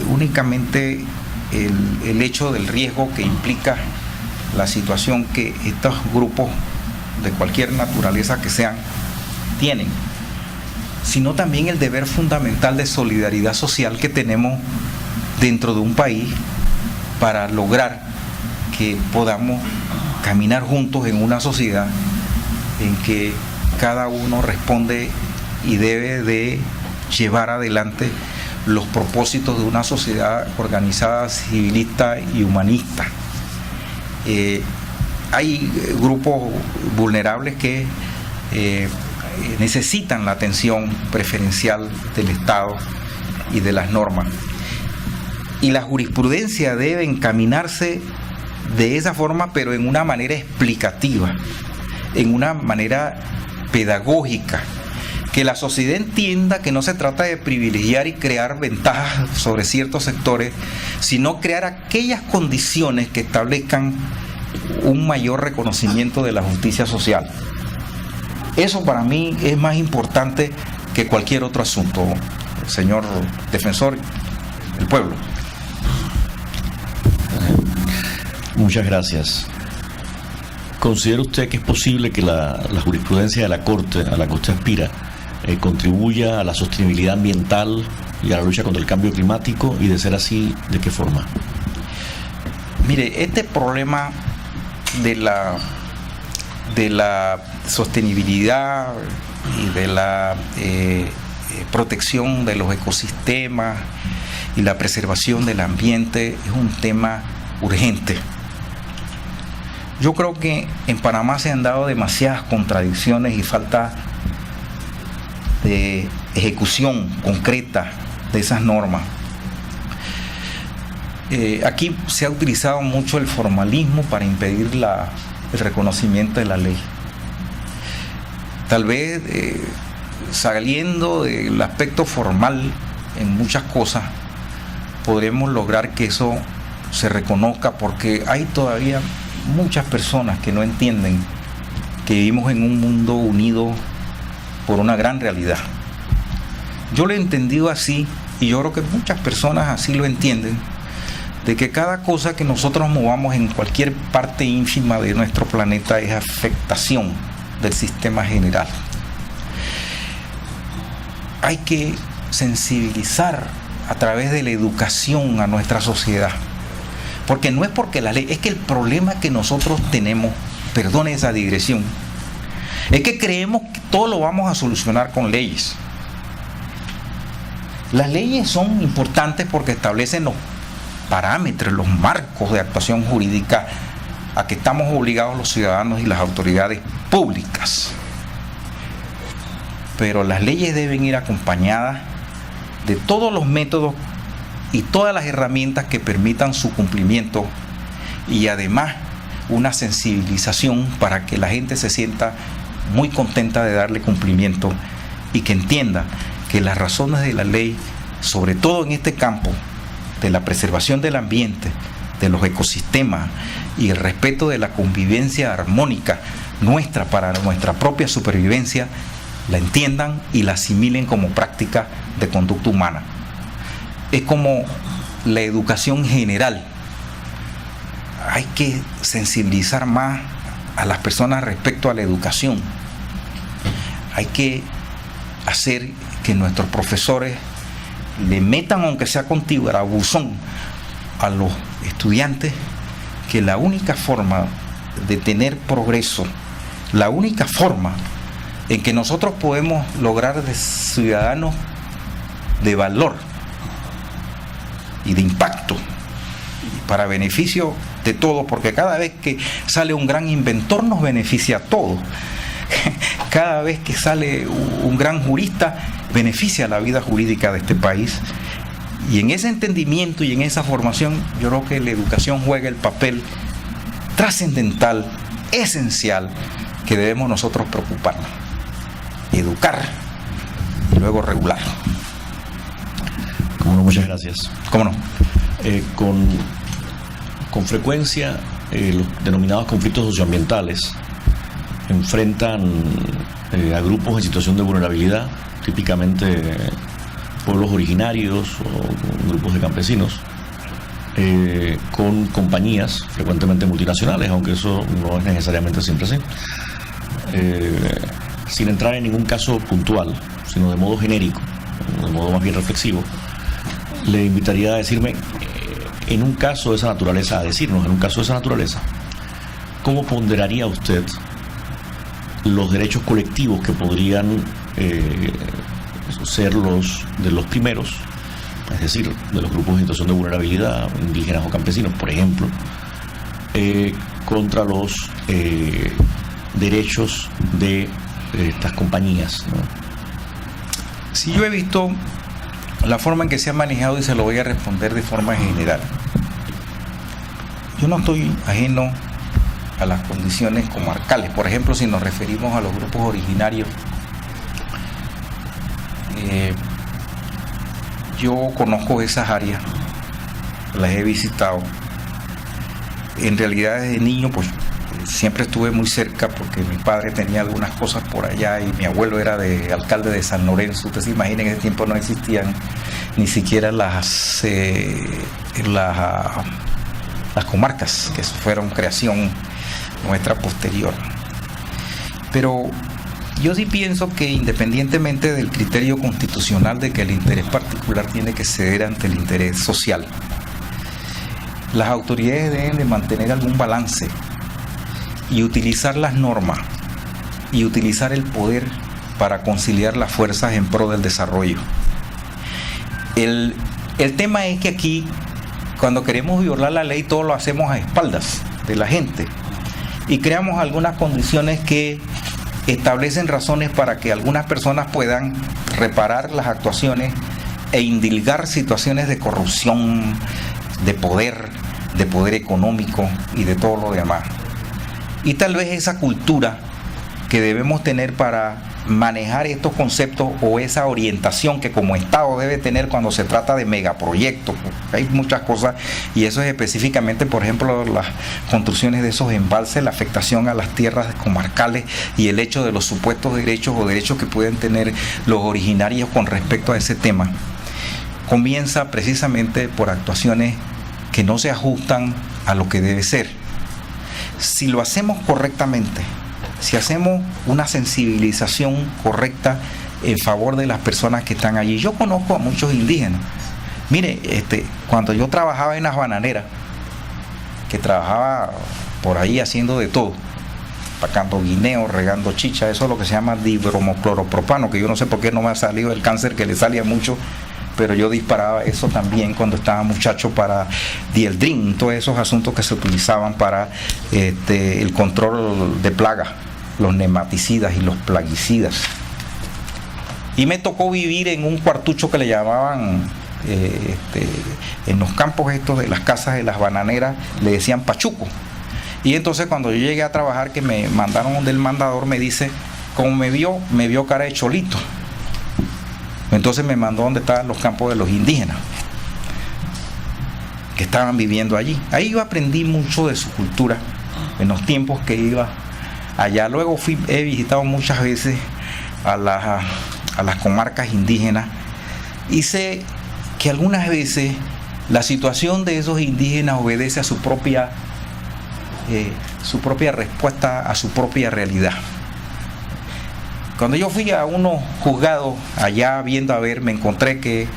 únicamente el hecho del riesgo que implica la situación que estos grupos de cualquier naturaleza que sean tienen, sino también el deber fundamental de solidaridad social que tenemos dentro de un país para lograr que podamos caminar juntos en una sociedad en que cada uno responde y debe de llevar adelante los propósitos de una sociedad organizada, civilista y humanista. Hay grupos vulnerables que necesitan la atención preferencial del Estado y de las normas. Y la jurisprudencia debe encaminarse de esa forma, pero en una manera explicativa, en una manera pedagógica, que la sociedad entienda que no se trata de privilegiar y crear ventajas sobre ciertos sectores, sino crear aquellas condiciones que establezcan un mayor reconocimiento de la justicia social. Eso para mí es más importante que cualquier otro asunto, señor defensor del pueblo. Muchas gracias. ¿Considera usted que es posible que la jurisprudencia de la Corte, a la que usted aspira, contribuya a la sostenibilidad ambiental y a la lucha contra el cambio climático? Y de ser así, ¿de qué forma? Mire, este problema de la sostenibilidad y de la protección de los ecosistemas y la preservación del ambiente es un tema urgente. Yo creo que en Panamá se han dado demasiadas contradicciones y falta de ejecución concreta de esas normas. Aquí se ha utilizado mucho el formalismo para impedir el reconocimiento de la ley. Tal vez saliendo del aspecto formal en muchas cosas, podremos lograr que eso se reconozca, porque hay todavía muchas personas que no entienden que vivimos en un mundo unido por una gran realidad. Yo lo he entendido así, y yo creo que muchas personas así lo entienden, de que cada cosa que nosotros movamos en cualquier parte ínfima de nuestro planeta es afectación del sistema general. Hay que sensibilizar a través de la educación a nuestra sociedad, porque no es porque la ley, es que el problema que nosotros tenemos, perdone esa digresión, es que creemos que todo lo vamos a solucionar con leyes. Las leyes son importantes porque establecen los parámetros, los marcos de actuación jurídica a que estamos obligados los ciudadanos y las autoridades públicas. Pero las leyes deben ir acompañadas de todos los métodos y todas las herramientas que permitan su cumplimiento, y además una sensibilización para que la gente se sienta muy contenta de darle cumplimiento y que entienda que las razones de la ley, sobre todo en este campo de la preservación del ambiente, de los ecosistemas y el respeto de la convivencia armónica nuestra para nuestra propia supervivencia, la entiendan y la asimilen como práctica de conducta humana. Es como la educación general. Hay que sensibilizar más a las personas respecto a la educación. Hay que hacer que nuestros profesores le metan, aunque sea con tirabuzón, a los estudiantes, que la única forma de tener progreso, la única forma en que nosotros podemos lograr de ciudadanos de valor y de impacto para beneficio de todos, porque cada vez que sale un gran inventor nos beneficia a todos. Cada vez que sale un gran jurista beneficia la vida jurídica de este país. Y en ese entendimiento y en esa formación, yo creo que la educación juega el papel trascendental, esencial, que debemos nosotros preocuparnos. Educar y luego regular. Cómo no, muchas gracias. ¿Cómo no? Con frecuencia los denominados conflictos socioambientales enfrentan a grupos en situación de vulnerabilidad, típicamente pueblos originarios o con grupos de campesinos, con compañías frecuentemente multinacionales, aunque eso no es necesariamente siempre así. Sin entrar en ningún caso puntual, sino de modo genérico, de modo más bien reflexivo, le invitaría a decirme, en un caso de esa naturaleza, ¿cómo ponderaría usted los derechos colectivos que podrían ser los de los primeros, es decir, de los grupos en situación de vulnerabilidad, indígenas o campesinos, por ejemplo, contra los derechos de estas compañías, ¿no? Si yo he visto la forma en que se ha manejado y se lo voy a responder de forma general. Yo no estoy ajeno a las condiciones comarcales. Por ejemplo, si nos referimos a los grupos originarios, yo conozco esas áreas, las he visitado. En realidad desde niño pues siempre estuve muy cerca porque mi padre tenía algunas cosas por allá y mi abuelo era alcalde de San Lorenzo. Ustedes se imaginan, en ese tiempo no existían ni siquiera las comarcas, que fueron creación nuestra posterior. Pero yo sí pienso que independientemente del criterio constitucional de que el interés particular tiene que ceder ante el interés social, las autoridades deben de mantener algún balance y utilizar las normas y utilizar el poder para conciliar las fuerzas en pro del desarrollo. El tema es que aquí, cuando queremos violar la ley, todo lo hacemos a espaldas de la gente y creamos algunas condiciones que establecen razones para que algunas personas puedan reparar las actuaciones e indilgar situaciones de corrupción, de poder económico y de todo lo demás. Y tal vez esa cultura que debemos tener para manejar estos conceptos, o esa orientación que como Estado debe tener cuando se trata de megaproyectos. Hay muchas cosas, y eso es específicamente, por ejemplo, las construcciones de esos embalses, la afectación a las tierras comarcales y el hecho de los supuestos derechos o derechos que pueden tener los originarios con respecto a ese tema. Comienza precisamente por actuaciones que no se ajustan a lo que debe ser. Si lo hacemos correctamente, si hacemos una sensibilización correcta en favor de las personas que están allí. Yo conozco a muchos indígenas. Mire, cuando yo trabajaba en las bananeras, que trabajaba por ahí haciendo de todo, pacando guineos, regando chicha, eso es lo que se llama dibromocloropropano, que yo no sé por qué no me ha salido el cáncer que le sale a muchos, pero yo disparaba eso también cuando estaba muchacho para dieldrin, todos esos asuntos que se utilizaban para el control de plagas, los nematicidas y los plaguicidas. Y me tocó vivir en un cuartucho que le llamaban, en los campos estos de las casas de las bananeras, le decían pachuco. Y entonces cuando yo llegué a trabajar, que me mandaron del mandador, me dice, como me vio cara de cholito. Entonces me mandó donde estaban los campos de los indígenas que estaban viviendo allí. Ahí yo aprendí mucho de su cultura en los tiempos que iba allá. Luego he visitado muchas veces a las comarcas indígenas y sé que algunas veces la situación de esos indígenas obedece a su propia respuesta a su propia realidad. Cuando yo fui a unos juzgados allá me encontré que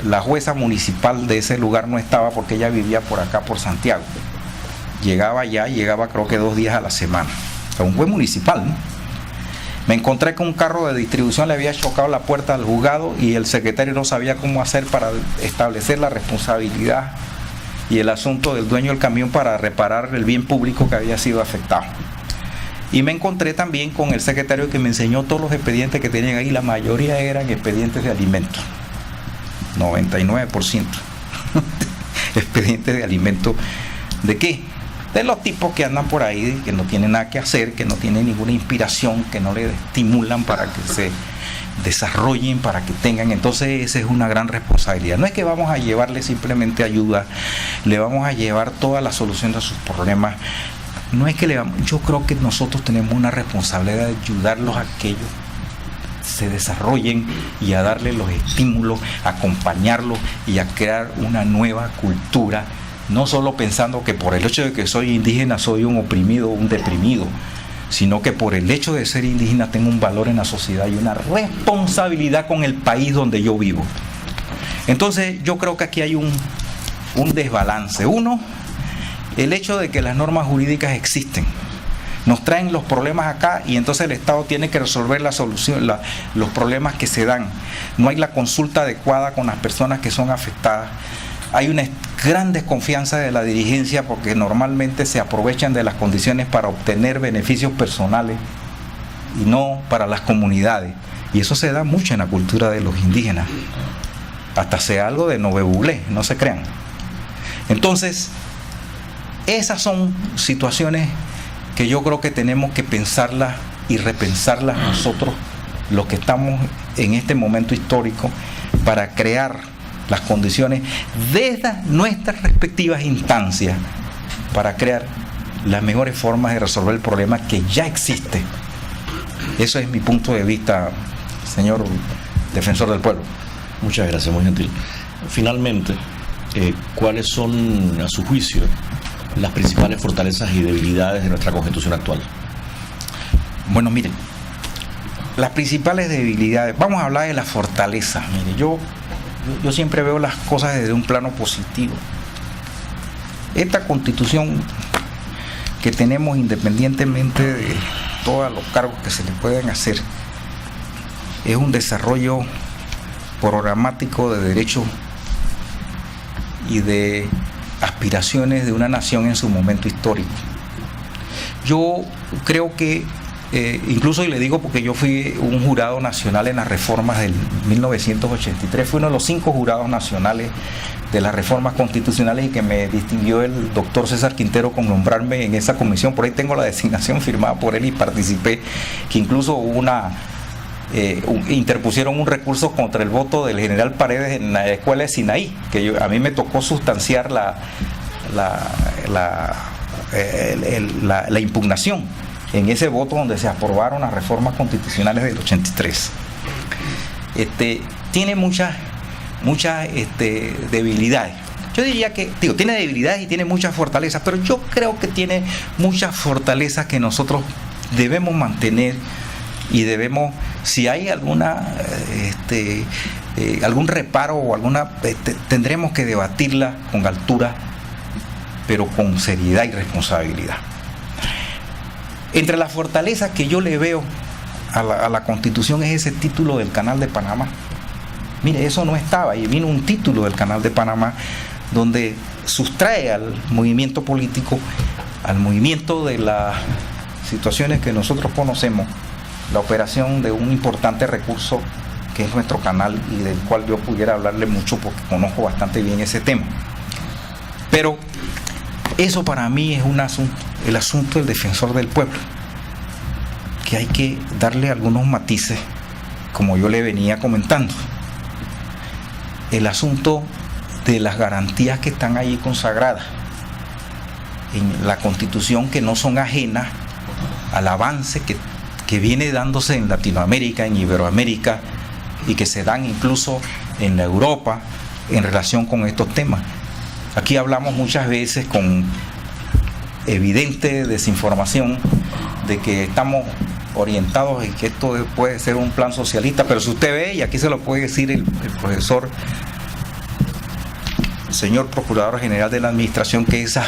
la jueza municipal de ese lugar no estaba porque ella vivía por acá, por Santiago. Llegaba creo que 2 días a la semana. O sea, un juez municipal, ¿no? Me encontré que un carro de distribución le había chocado la puerta del juzgado y el secretario no sabía cómo hacer para establecer la responsabilidad y el asunto del dueño del camión para reparar el bien público que había sido afectado. Y me encontré también con el secretario que me enseñó todos los expedientes que tenían ahí. La mayoría eran expedientes de alimentos, 99% expedientes de alimentos. ¿De qué? De los tipos que andan por ahí, que no tienen nada que hacer, que no tienen ninguna inspiración, que no le estimulan para que se desarrollen, para que tengan. Entonces esa es una gran responsabilidad. No es que vamos a llevarle simplemente ayuda, le vamos a llevar toda la solución a sus problemas. No es que yo creo que nosotros tenemos una responsabilidad de ayudarlos a que ellos se desarrollen y a darle los estímulos, a acompañarlos y a crear una nueva cultura, no solo pensando que por el hecho de que soy indígena soy un oprimido o un deprimido, sino que por el hecho de ser indígena tengo un valor en la sociedad y una responsabilidad con el país donde yo vivo. Entonces yo creo que aquí hay un desbalance. Uno, el hecho de que las normas jurídicas existen, nos traen los problemas acá y entonces el Estado tiene que resolver los problemas que se dan. No hay la consulta adecuada con las personas que son afectadas. Hay una gran desconfianza de la dirigencia porque normalmente se aprovechan de las condiciones para obtener beneficios personales y no para las comunidades. Y eso se da mucho en la cultura de los indígenas. Hasta sea algo de Novebuglé, no se crean. Entonces, esas son situaciones que yo creo que tenemos que pensarlas y repensarlas nosotros, los que estamos en este momento histórico, para crear las condiciones desde nuestras respectivas instancias para crear las mejores formas de resolver el problema que ya existe. Eso es mi punto de vista, señor defensor del pueblo. Muchas gracias, muy gentil. Finalmente, ¿cuáles son, a su juicio, las principales fortalezas y debilidades de nuestra Constitución actual? Bueno, miren, las principales debilidades, vamos a hablar de la fortaleza. Mire, yo siempre veo las cosas desde un plano positivo. Esta Constitución que tenemos, independientemente de todos los cargos que se le pueden hacer, es un desarrollo programático de derechos y de aspiraciones de una nación en su momento histórico. Yo creo que incluso, y le digo porque yo fui un jurado nacional en las reformas del 1983, fui uno de los 5 jurados nacionales de las reformas constitucionales y que me distinguió el doctor César Quintero con nombrarme en esa comisión. Por ahí tengo la designación firmada por él y participé, que incluso hubo interpusieron un recurso contra el voto del general Paredes en la escuela de Sinaí, que a mí me tocó sustanciar la impugnación en ese voto donde se aprobaron las reformas constitucionales del 83. Tiene muchas debilidades. Yo diría que, tiene debilidades y tiene muchas fortalezas, pero yo creo que tiene muchas fortalezas que nosotros debemos mantener y debemos, si hay alguna algún reparo o tendremos que debatirla con altura, pero con seriedad y responsabilidad. Entre las fortalezas que yo le veo a la Constitución es ese título del Canal de Panamá. Mire, eso no estaba, y vino un título del Canal de Panamá donde sustrae al movimiento político, al movimiento de las situaciones que nosotros conocemos, la operación de un importante recurso que es nuestro canal y del cual yo pudiera hablarle mucho porque conozco bastante bien ese tema. Pero eso para mí es el asunto del defensor del pueblo, que hay que darle algunos matices, como yo le venía comentando. El asunto de las garantías que están allí consagradas en la Constitución, que no son ajenas al avance que viene dándose en Latinoamérica, en Iberoamérica, y que se dan incluso en la Europa en relación con estos temas. Aquí hablamos muchas veces con evidente desinformación de que estamos orientados y que esto puede ser un plan socialista, pero si usted ve, y aquí se lo puede decir el profesor, el señor Procurador General de la Administración, que esas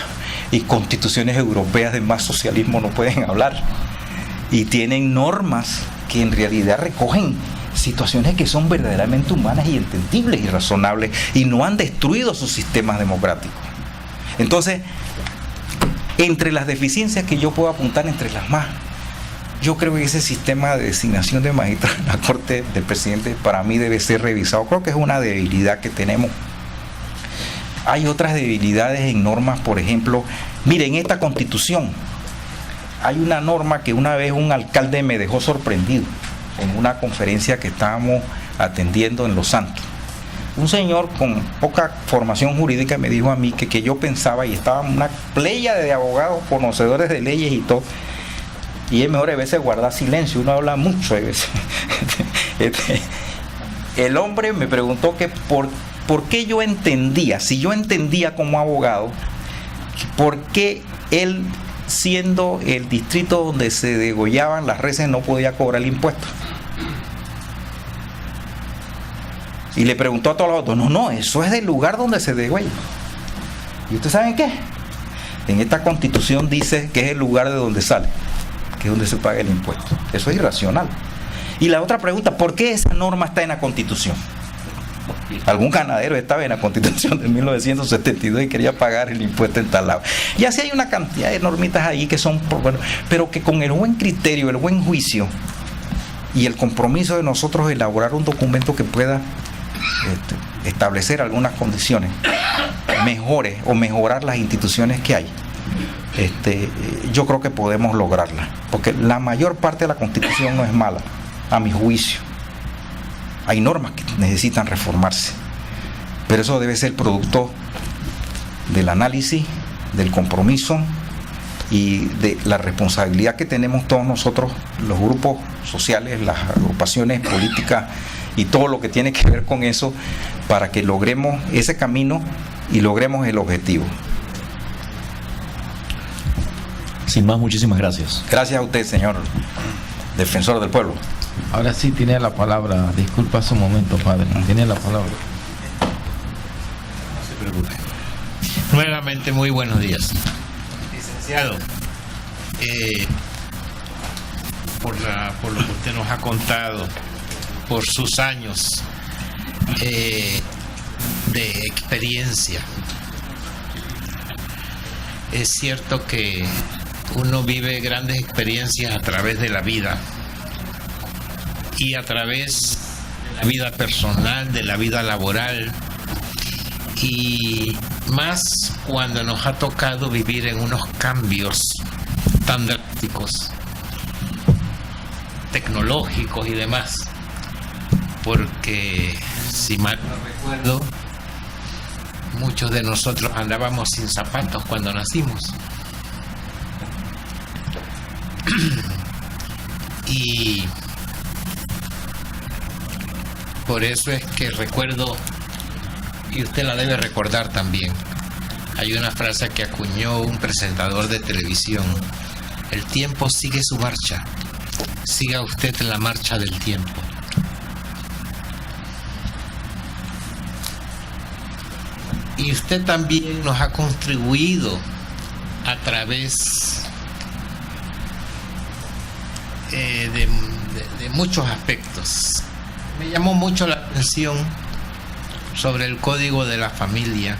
y constituciones europeas de más socialismo no pueden hablar, y tienen normas que en realidad recogen situaciones que son verdaderamente humanas y entendibles y razonables, y no han destruido sus sistemas democráticos. Entonces, entre las deficiencias que yo puedo apuntar, entre las más, yo creo que ese sistema de designación de magistrados en la Corte del Presidente para mí debe ser revisado. Creo que es una debilidad que tenemos. Hay otras debilidades en normas, por ejemplo, miren, en esta Constitución hay una norma que una vez un alcalde me dejó sorprendido en una conferencia que estábamos atendiendo en Los Santos. Un señor con poca formación jurídica me dijo a mí que yo pensaba, y estaba una playa de abogados conocedores de leyes y todo, y es mejor a veces guardar silencio, uno habla mucho a veces. El hombre me preguntó que por qué yo entendía, si yo entendía como abogado, por qué él, siendo el distrito donde se degollaban las reses, no podía cobrar el impuesto. Y le preguntó a todos los otros, no, eso es del lugar donde se degüella. ¿Y ustedes saben qué? En esta Constitución dice que es el lugar de donde sale, que es donde se paga el impuesto. Eso es irracional. Y la otra pregunta, ¿por qué esa norma está en la Constitución? Algún ganadero estaba en la Constitución de 1972 y quería pagar el impuesto en tal lado. Y así hay una cantidad de normitas ahí que son, bueno, pero que con el buen criterio, el buen juicio y el compromiso de nosotros de elaborar un documento que pueda establecer algunas condiciones mejores o mejorar las instituciones que hay, yo creo que podemos lograrla, porque la mayor parte de la Constitución no es mala, a mi juicio. Hay normas que necesitan reformarse, pero eso debe ser producto del análisis, del compromiso y de la responsabilidad que tenemos todos nosotros, los grupos sociales, las agrupaciones políticas y todo lo que tiene que ver con eso, para que logremos ese camino y logremos el objetivo. Sin más, muchísimas gracias. Gracias a usted, señor defensor del pueblo. Ahora sí tiene la palabra. Disculpa su momento, padre. Tiene la palabra. No se preocupe. Nuevamente, muy buenos días. Licenciado, por lo que usted nos ha contado, por sus años de experiencia, es cierto que uno vive grandes experiencias a través de la vida y a través de la vida personal, de la vida laboral, y más cuando nos ha tocado vivir en unos cambios tan drásticos, tecnológicos y demás, porque si mal no recuerdo, muchos de nosotros andábamos sin zapatos cuando nacimos. Y por eso es que recuerdo, y usted la debe recordar también, hay una frase que acuñó un presentador de televisión: el tiempo sigue su marcha, siga usted la marcha del tiempo. Y usted también nos ha contribuido a través de muchos aspectos. Me llamó mucho la atención sobre el Código de la Familia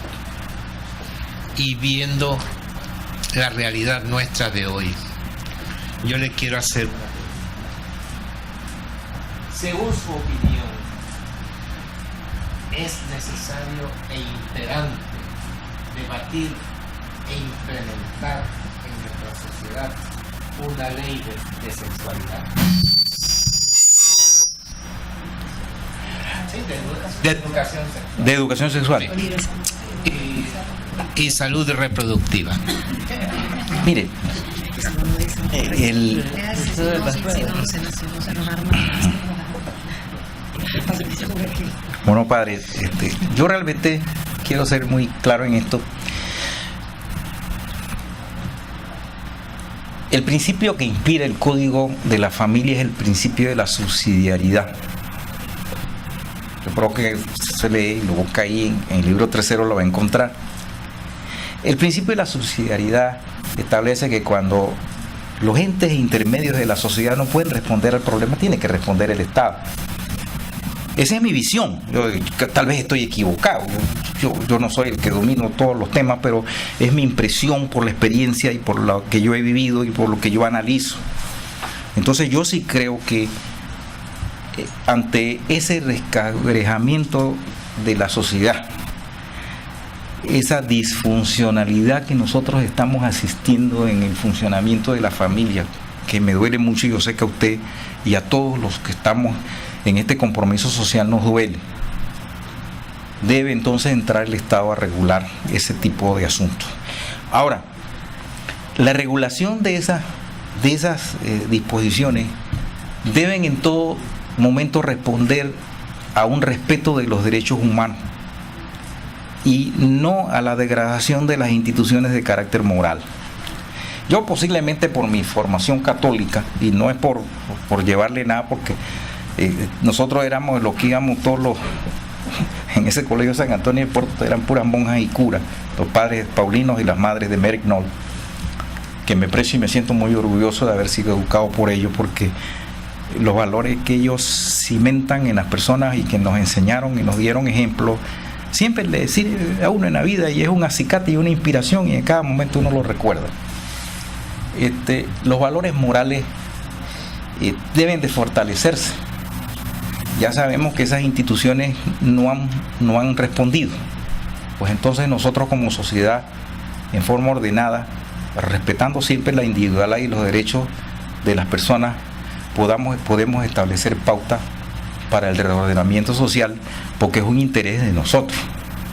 y viendo la realidad nuestra de hoy. Yo le quiero hacer, según su opinión, es necesario e imperante debatir e implementar en nuestra sociedad una ley de sexualidad. Sí, de educación sexual. Sí. Y salud reproductiva. Mire, bueno, padre, yo realmente quiero ser muy claro en esto. El principio que inspira el Código de la Familia es el principio de la subsidiariedad. Yo creo que se lee, lo busca ahí en el libro 3.0, lo va a encontrar. El principio de la subsidiariedad establece que cuando los entes intermedios de la sociedad no pueden responder al problema, tiene que responder el Estado. Esa es mi visión. Yo tal vez estoy equivocado. Yo no soy el que domino todos los temas, pero es mi impresión por la experiencia y por lo que yo he vivido y por lo que yo analizo. Entonces yo sí creo que ante ese resquebrajamiento de la sociedad, esa disfuncionalidad que nosotros estamos asistiendo en el funcionamiento de la familia, que me duele mucho y yo sé que a usted y a todos los que estamos en este compromiso social nos duele, debe entonces entrar el Estado a regular ese tipo de asuntos. Ahora, la regulación de esa de esas disposiciones deben en todo momento responder a un respeto de los derechos humanos y no a la degradación de las instituciones de carácter moral. Yo posiblemente por mi formación católica, y no es por llevarle nada, porque nosotros éramos los que íbamos todos los... En ese colegio San Antonio de Puerto eran puras monjas y curas, los padres paulinos y las madres de Merrick Knoll, que me aprecio y me siento muy orgulloso de haber sido educado por ellos, porque los valores que ellos cimentan en las personas y que nos enseñaron y nos dieron ejemplo, siempre le decir a uno en la vida, y es un acicate y una inspiración, y en cada momento uno lo recuerda. Los valores morales deben de fortalecerse. Ya sabemos que esas instituciones no han respondido. Pues entonces nosotros como sociedad, en forma ordenada, respetando siempre la individualidad y los derechos de las personas, podemos establecer pautas para el reordenamiento social, porque es un interés de nosotros.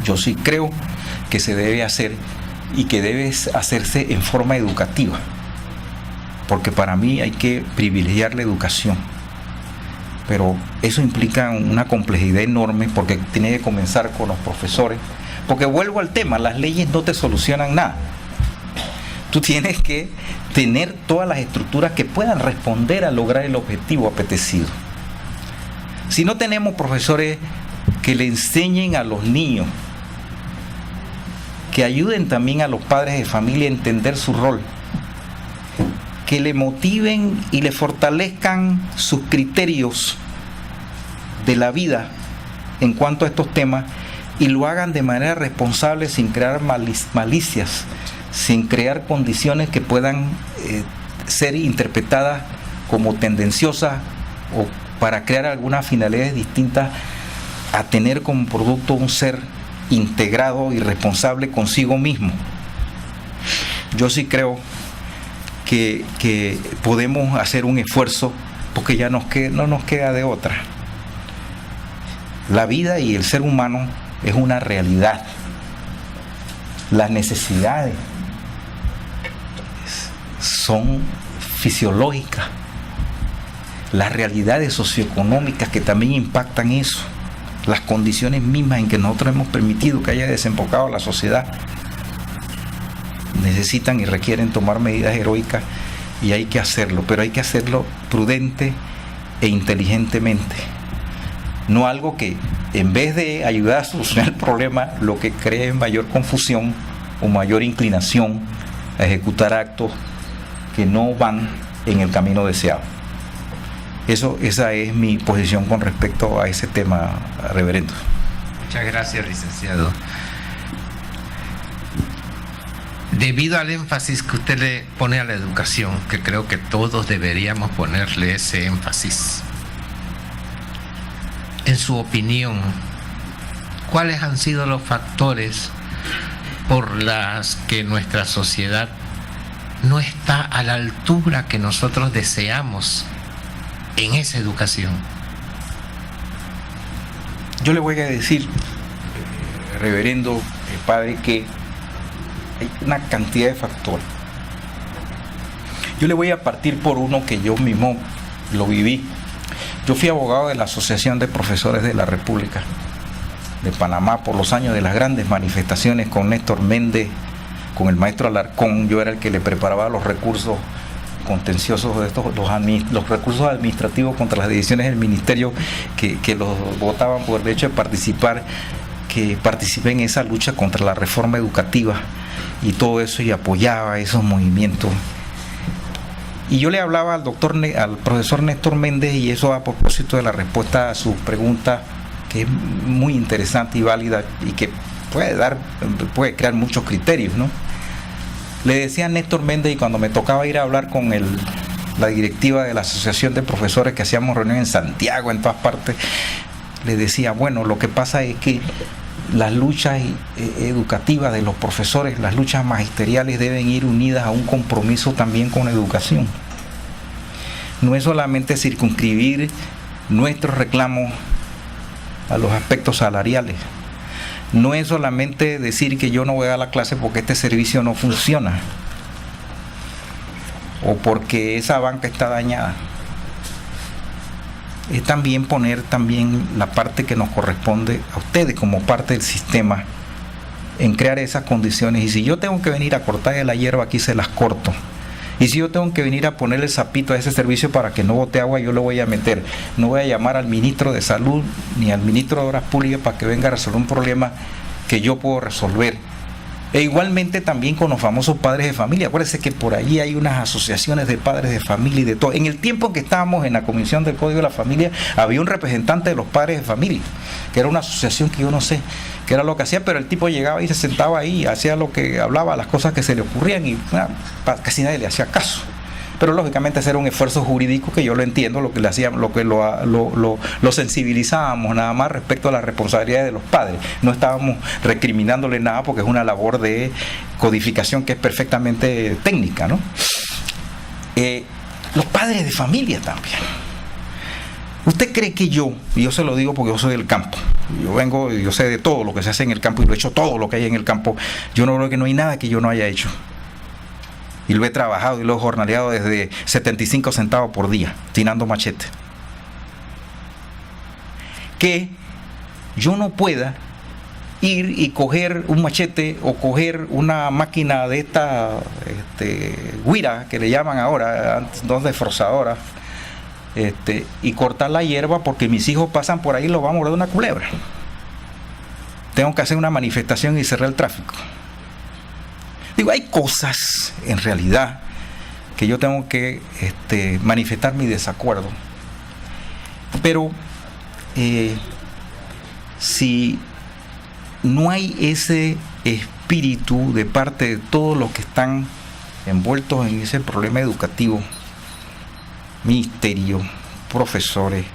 Yo sí creo que se debe hacer y que debe hacerse en forma educativa, porque para mí hay que privilegiar la educación. Pero eso implica una complejidad enorme, porque tiene que comenzar con los profesores, porque vuelvo al tema, las leyes no te solucionan nada. Tú tienes que tener todas las estructuras que puedan responder a lograr el objetivo apetecido. Si no tenemos profesores que le enseñen a los niños, que ayuden también a los padres de familia a entender su rol, que le motiven y le fortalezcan sus criterios de la vida en cuanto a estos temas, y lo hagan de manera responsable, sin crear malicias, sin crear condiciones que puedan ser interpretadas como tendenciosas o para crear algunas finalidades distintas a tener como producto un ser integrado y responsable consigo mismo. Yo sí creo que podemos hacer un esfuerzo, porque ya no nos queda de otra. La vida y el ser humano es una realidad. Las necesidades son fisiológicas. Las realidades socioeconómicas que también impactan eso. Las condiciones mismas en que nosotros hemos permitido que haya desembocado la sociedad necesitan y requieren tomar medidas heroicas, y hay que hacerlo, pero hay que hacerlo prudente e inteligentemente. No algo que, en vez de ayudar a solucionar el problema, lo que cree mayor confusión o mayor inclinación a ejecutar actos que no van en el camino deseado. Esa es mi posición con respecto a ese tema, reverendo. Muchas gracias, licenciado. Debido al énfasis que usted le pone a la educación, que creo que todos deberíamos ponerle ese énfasis, en su opinión, ¿cuáles han sido los factores por las que nuestra sociedad no está a la altura que nosotros deseamos en esa educación? Yo le voy a decir, reverendo padre, que hay una cantidad de factores. Yo le voy a partir por uno que yo mismo lo viví. Yo fui abogado de la Asociación de Profesores de la República de Panamá por los años de las grandes manifestaciones con Néstor Méndez, con el maestro Alarcón. Yo era el que le preparaba los recursos contenciosos de estos, los recursos administrativos contra las decisiones del ministerio que los votaban por el hecho de participar, que participé en esa lucha contra la reforma educativa y todo eso, y apoyaba esos movimientos. Y yo le hablaba al profesor Néstor Méndez, y eso a propósito de la respuesta a su pregunta, que es muy interesante y válida y que puede crear muchos criterios, ¿no? Le decía a Néstor Méndez, y cuando me tocaba ir a hablar con la directiva de la Asociación de Profesores, que hacíamos reuniones en Santiago, en todas partes, le decía, bueno, lo que pasa es que las luchas educativas de los profesores, las luchas magisteriales, deben ir unidas a un compromiso también con la educación. No es solamente circunscribir nuestros reclamos a los aspectos salariales. No es solamente decir que yo no voy a dar la clase porque este servicio no funciona. o porque esa banca está dañada. Es también poner también la parte que nos corresponde a ustedes como parte del sistema en crear esas condiciones. Y si yo tengo que venir a cortar la hierba, aquí se las corto. Y si yo tengo que venir a ponerle el sapito a ese servicio para que no bote agua, yo lo voy a meter. No voy a llamar al ministro de Salud ni al ministro de Obras Públicas para que venga a resolver un problema que yo puedo resolver. E igualmente también con los famosos padres de familia. Acuérdense que por ahí hay unas asociaciones de padres de familia y de todo. En el tiempo en que estábamos en la Comisión del Código de la Familia, había un representante de los padres de familia, que era una asociación que yo no sé qué era lo que hacía, pero el tipo llegaba y se sentaba ahí, hacía lo que hablaba, las cosas que se le ocurrían y casi nadie le hacía caso. Pero lógicamente ese era un esfuerzo jurídico que yo lo entiendo, lo que le hacíamos, lo sensibilizábamos nada más respecto a las responsabilidades de los padres. No estábamos recriminándole nada porque es una labor de codificación que es perfectamente técnica, ¿no? Los padres de familia también. ¿Usted cree que yo, y yo se lo digo porque yo soy del campo, yo vengo y yo sé de todo lo que se hace en el campo y lo he hecho todo lo que hay en el campo, yo no creo que no hay nada que yo no haya hecho? Y lo he trabajado y lo he jornaleado desde 75 centavos por día, tirando machete. Que yo no pueda ir y coger un machete o coger una máquina de esta guira, que le llaman ahora, antes no desfrozadoras, y cortar la hierba porque mis hijos pasan por ahí y lo van a morder una culebra. Tengo que hacer una manifestación y cerrar el tráfico. Digo, hay cosas en realidad que yo tengo que manifestar mi desacuerdo, pero si no hay ese espíritu de parte de todos los que están envueltos en ese problema educativo, ministerio, profesores,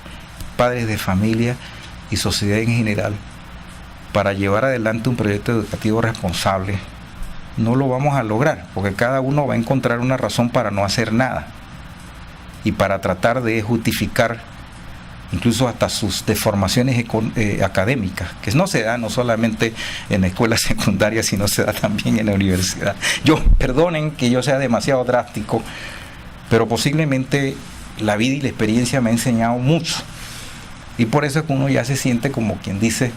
padres de familia y sociedad en general, para llevar adelante un proyecto educativo responsable, no lo vamos a lograr, porque cada uno va a encontrar una razón para no hacer nada y para tratar de justificar incluso hasta sus deformaciones académicas, que no se da no solamente en la escuela secundaria, sino se da también en la universidad. Perdonen que yo sea demasiado drástico, pero posiblemente la vida y la experiencia me ha enseñado mucho, y por eso es que uno ya se siente, como quien dice,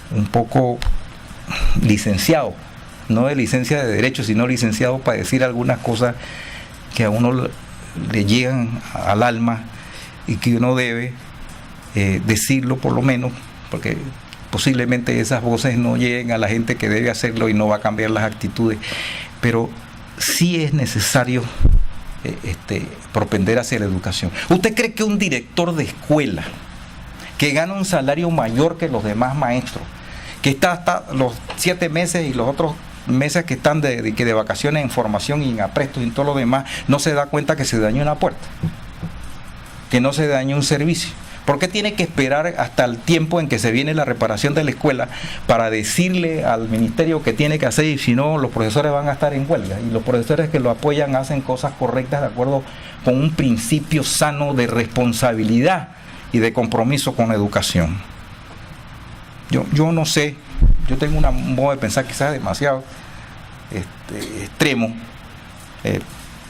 un poco licenciado, no de licencia de derecho, sino licenciado para decir algunas cosas que a uno le llegan al alma y que uno debe decirlo, por lo menos, porque posiblemente esas voces no lleguen a la gente que debe hacerlo y no va a cambiar las actitudes, pero sí es necesario propender hacia la educación. ¿Usted cree que un director de escuela que gana un salario mayor que los demás maestros, que está hasta los 7 meses y los otros meses que están de vacaciones en formación y en aprestos y en todo lo demás, no se da cuenta que se dañó una puerta, que no se dañó un servicio? ¿Por qué tiene que esperar hasta el tiempo en que se viene la reparación de la escuela para decirle al ministerio que tiene que hacer, y si no, los profesores van a estar en huelga? Y los profesores que lo apoyan hacen cosas correctas de acuerdo con un principio sano de responsabilidad y de compromiso con la educación. Yo no sé, yo tengo un modo de pensar quizás demasiado extremo.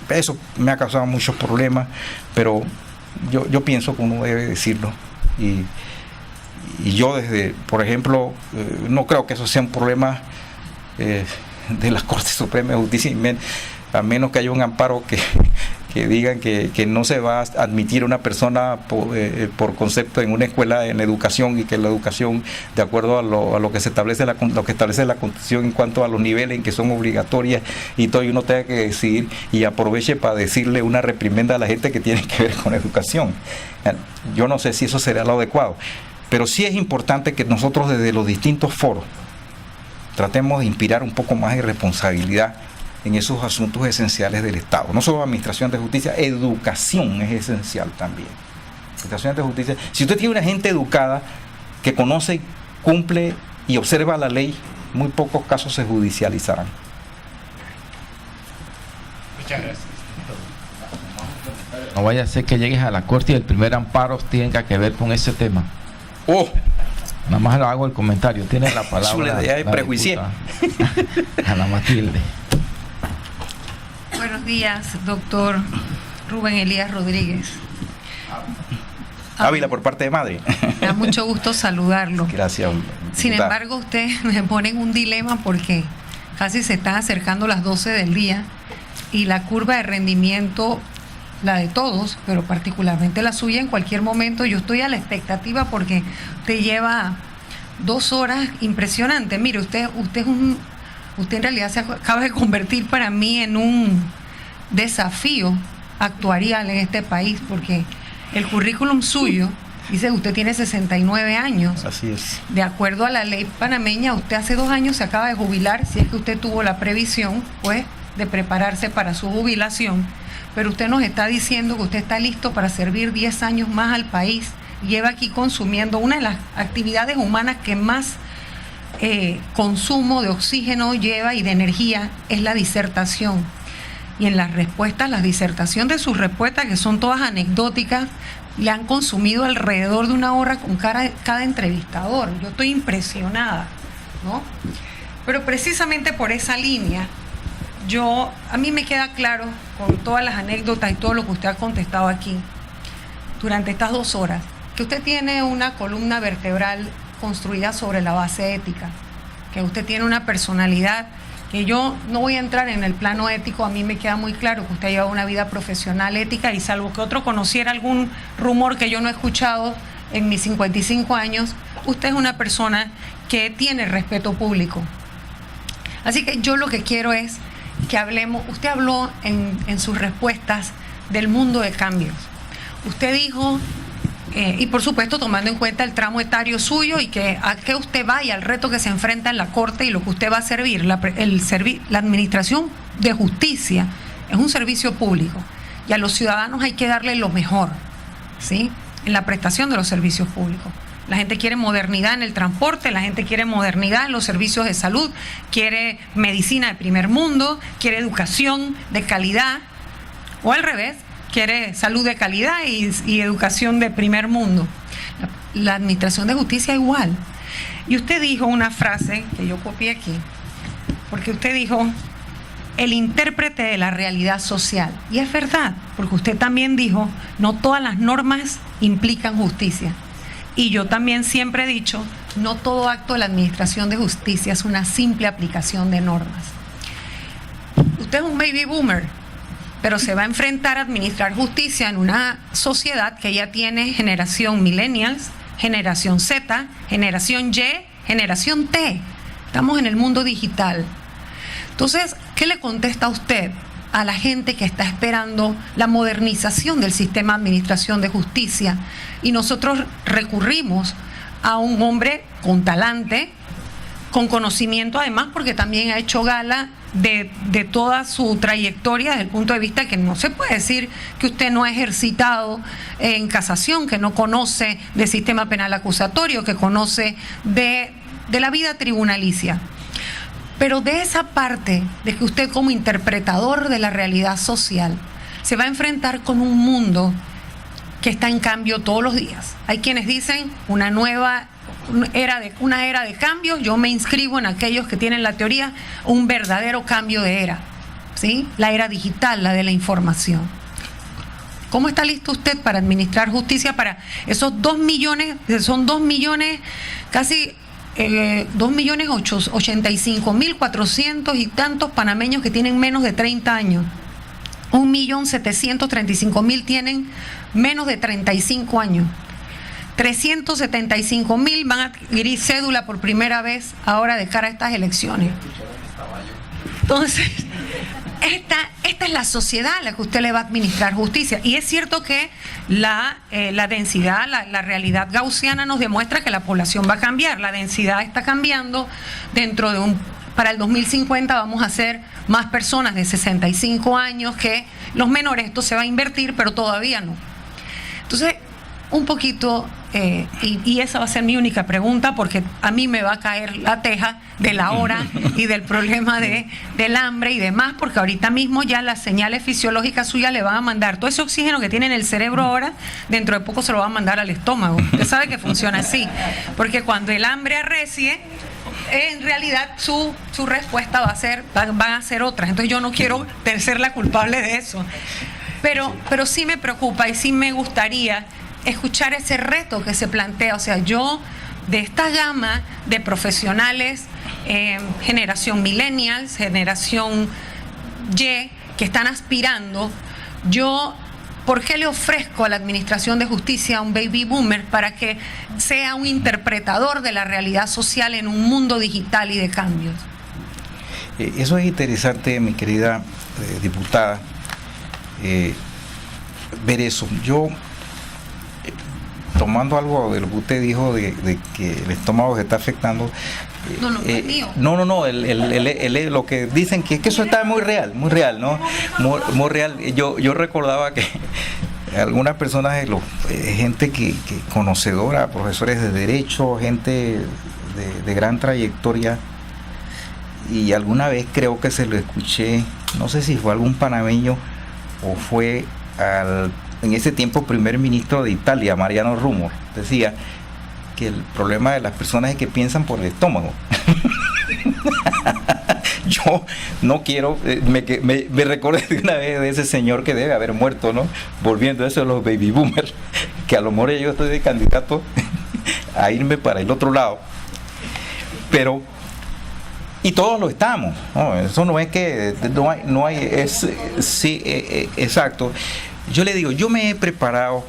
Eso me ha causado muchos problemas, pero yo pienso que uno debe decirlo, y yo desde, por ejemplo, no creo que eso sea un problema de la Corte Suprema de Justicia, a menos que haya un amparo que digan que no se va a admitir una persona por concepto en una escuela en educación, y que la educación, de acuerdo a lo que se establece lo que establece la Constitución en cuanto a los niveles en que son obligatorias y todo, y uno tenga que decidir y aproveche para decirle una reprimenda a la gente que tiene que ver con educación. Yo no sé si eso será lo adecuado, pero sí es importante que nosotros desde los distintos foros tratemos de inspirar un poco más de responsabilidad en esos asuntos esenciales del Estado. No solo administración de justicia, educación es esencial también. Administración de justicia. Si usted tiene una gente educada que conoce, cumple y observa la ley, muy pocos casos se judicializarán. Muchas gracias. No vaya a ser que llegues a la corte y el primer amparo tenga que ver con ese tema. ¡Oh! Nada más hago el comentario. Tiene la palabra. Ya es prejuicio. Ana Matilde. Buenos días, doctor Rubén Elías Rodríguez. Ávila por parte de madre. Me da mucho gusto saludarlo. Gracias. Sin diputada. embargo, usted me pone en un dilema porque casi se están acercando las 12 del día y la curva de rendimiento, la de todos, pero particularmente la suya, en cualquier momento yo estoy a la expectativa porque usted lleva 2 horas impresionantes. Mire, usted en realidad se acaba de convertir para mí en un desafío actuarial en este país, porque el currículum suyo dice que usted tiene 69 años. Así es. De acuerdo a la ley panameña, usted hace 2 años se acaba de jubilar, si es que usted tuvo la previsión, pues, de prepararse para su jubilación, pero usted nos está diciendo que usted está listo para servir 10 años más al país. Lleva aquí consumiendo una de las actividades humanas que más consumo de oxígeno lleva y de energía, es la disertación. Y en las respuestas, la disertación de sus respuestas, que son todas anecdóticas, le han consumido alrededor de 1 hora con cada entrevistador. Yo estoy impresionada, ¿no? Pero precisamente por esa línea, a mí me queda claro, con todas las anécdotas y todo lo que usted ha contestado aquí, durante estas 2 horas, que usted tiene una columna vertebral construida sobre la base ética, que usted tiene una personalidad que yo no voy a entrar en el plano ético. A mí me queda muy claro que usted ha llevado una vida profesional ética, y salvo que otro conociera algún rumor que yo no he escuchado en mis 55 años, usted es una persona que tiene respeto público. Así que yo lo que quiero es que hablemos. Usted habló en sus respuestas del mundo de cambios. Usted dijo, y por supuesto tomando en cuenta el tramo etario suyo y que a qué usted va y al reto que se enfrenta en la Corte y lo que usted va a servir. La administración de justicia es un servicio público y a los ciudadanos hay que darle lo mejor, ¿sí?, en la prestación de los servicios públicos. La gente quiere modernidad en el transporte, la gente quiere modernidad en los servicios de salud, quiere medicina de primer mundo, quiere educación de calidad, o al revés, quiere salud de calidad y educación de primer mundo. La administración de justicia igual. Y usted dijo una frase que yo copié aquí, porque usted dijo, el intérprete de la realidad social. Y es verdad, porque usted también dijo, no todas las normas implican justicia. Y yo también siempre he dicho, no todo acto de la administración de justicia es una simple aplicación de normas. Usted es un baby boomer, pero se va a enfrentar a administrar justicia en una sociedad que ya tiene generación millennials, generación Z, generación Y, generación T. Estamos en el mundo digital. Entonces, ¿qué le contesta usted a la gente que está esperando la modernización del sistema de administración de justicia? Y nosotros recurrimos a un hombre con talante, con conocimiento además, porque también ha hecho gala de toda su trayectoria desde el punto de vista que no se puede decir que usted no ha ejercitado en casación, que no conoce del sistema penal acusatorio, que conoce de la vida tribunalicia. Pero de esa parte de que usted, como interpretador de la realidad social, se va a enfrentar con un mundo que está en cambio todos los días. Hay quienes dicen una era de cambios. Yo me inscribo en aquellos que tienen la teoría, un verdadero cambio de era, ¿sí? La era digital, la de la información. ¿Cómo está listo usted para administrar justicia para esos 2 millones, son 2 millones, casi 2.085.400 y tantos panameños que tienen menos de 30 años? 1.735.000 tienen menos de 35 años. 375.000 van a adquirir cédula por primera vez ahora de cara a estas elecciones. Entonces, esta es la sociedad a la que usted le va a administrar justicia. Y es cierto que la densidad, la realidad gaussiana nos demuestra que la población va a cambiar. La densidad está cambiando. Para el 2050 vamos a ser más personas de 65 años que los menores. Esto se va a invertir, pero todavía no. Entonces, un poquito, y esa va a ser mi única pregunta, porque a mí me va a caer la teja de la hora y del problema del hambre y demás, porque ahorita mismo ya las señales fisiológicas suyas le van a mandar todo ese oxígeno que tiene en el cerebro ahora, dentro de poco se lo va a mandar al estómago. Usted sabe que funciona así, porque cuando el hambre arrecie, en realidad su respuesta van a ser otras. Entonces yo no quiero ser la culpable de eso. Pero sí me preocupa y sí me gustaría escuchar ese reto que se plantea. O sea, yo, de esta gama de profesionales, generación millennials, generación Y, que están aspirando, ¿por qué le ofrezco a la Administración de Justicia a un baby boomer para que sea un interpretador de la realidad social en un mundo digital y de cambios? Eso es interesante, mi querida diputada, ver eso. Yo, tomando algo de lo que usted dijo de que el estómago se está afectando. No es mío. No, lo que dicen que eso está muy real, ¿no? Muy real. Yo recordaba que algunas personas, gente que conocedora, profesores de derecho, gente de gran trayectoria, y alguna vez creo que se lo escuché, no sé si fue algún panameño o fue en ese tiempo primer ministro de Italia, Mariano Rumor, decía que el problema de las personas es que piensan por el estómago. Yo no quiero, me recordé de una vez de ese señor que debe haber muerto, ¿no? Volviendo a eso de los baby boomers, que a lo mejor yo estoy de candidato a irme para el otro lado. Pero, y todos lo estamos, ¿no? Eso no es que no hay sí, exacto. Yo le digo, yo me he preparado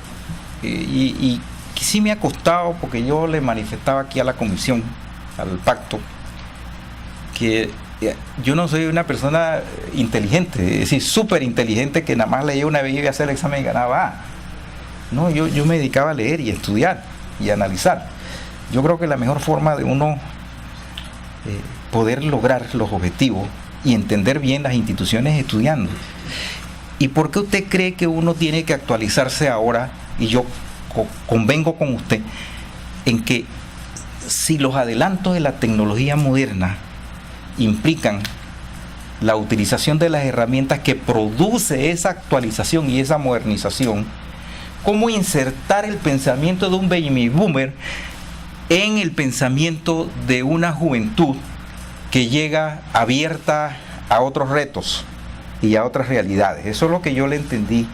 y sí me ha costado, porque yo le manifestaba aquí a la comisión, al pacto, que yo no soy una persona inteligente, es decir, súper inteligente, que nada más leía una vez y iba a hacer el examen y ganaba. No, yo me dedicaba a leer y a estudiar y a analizar. Yo creo que la mejor forma de uno poder lograr los objetivos y entender bien las instituciones es estudiando. ¿Y por qué usted cree que uno tiene que actualizarse ahora? Y yo convengo con usted en que si los adelantos de la tecnología moderna implican la utilización de las herramientas que produce esa actualización y esa modernización, ¿cómo insertar el pensamiento de un baby boomer en el pensamiento de una juventud que llega abierta a otros retos y a otras realidades? Eso es lo que yo le entendí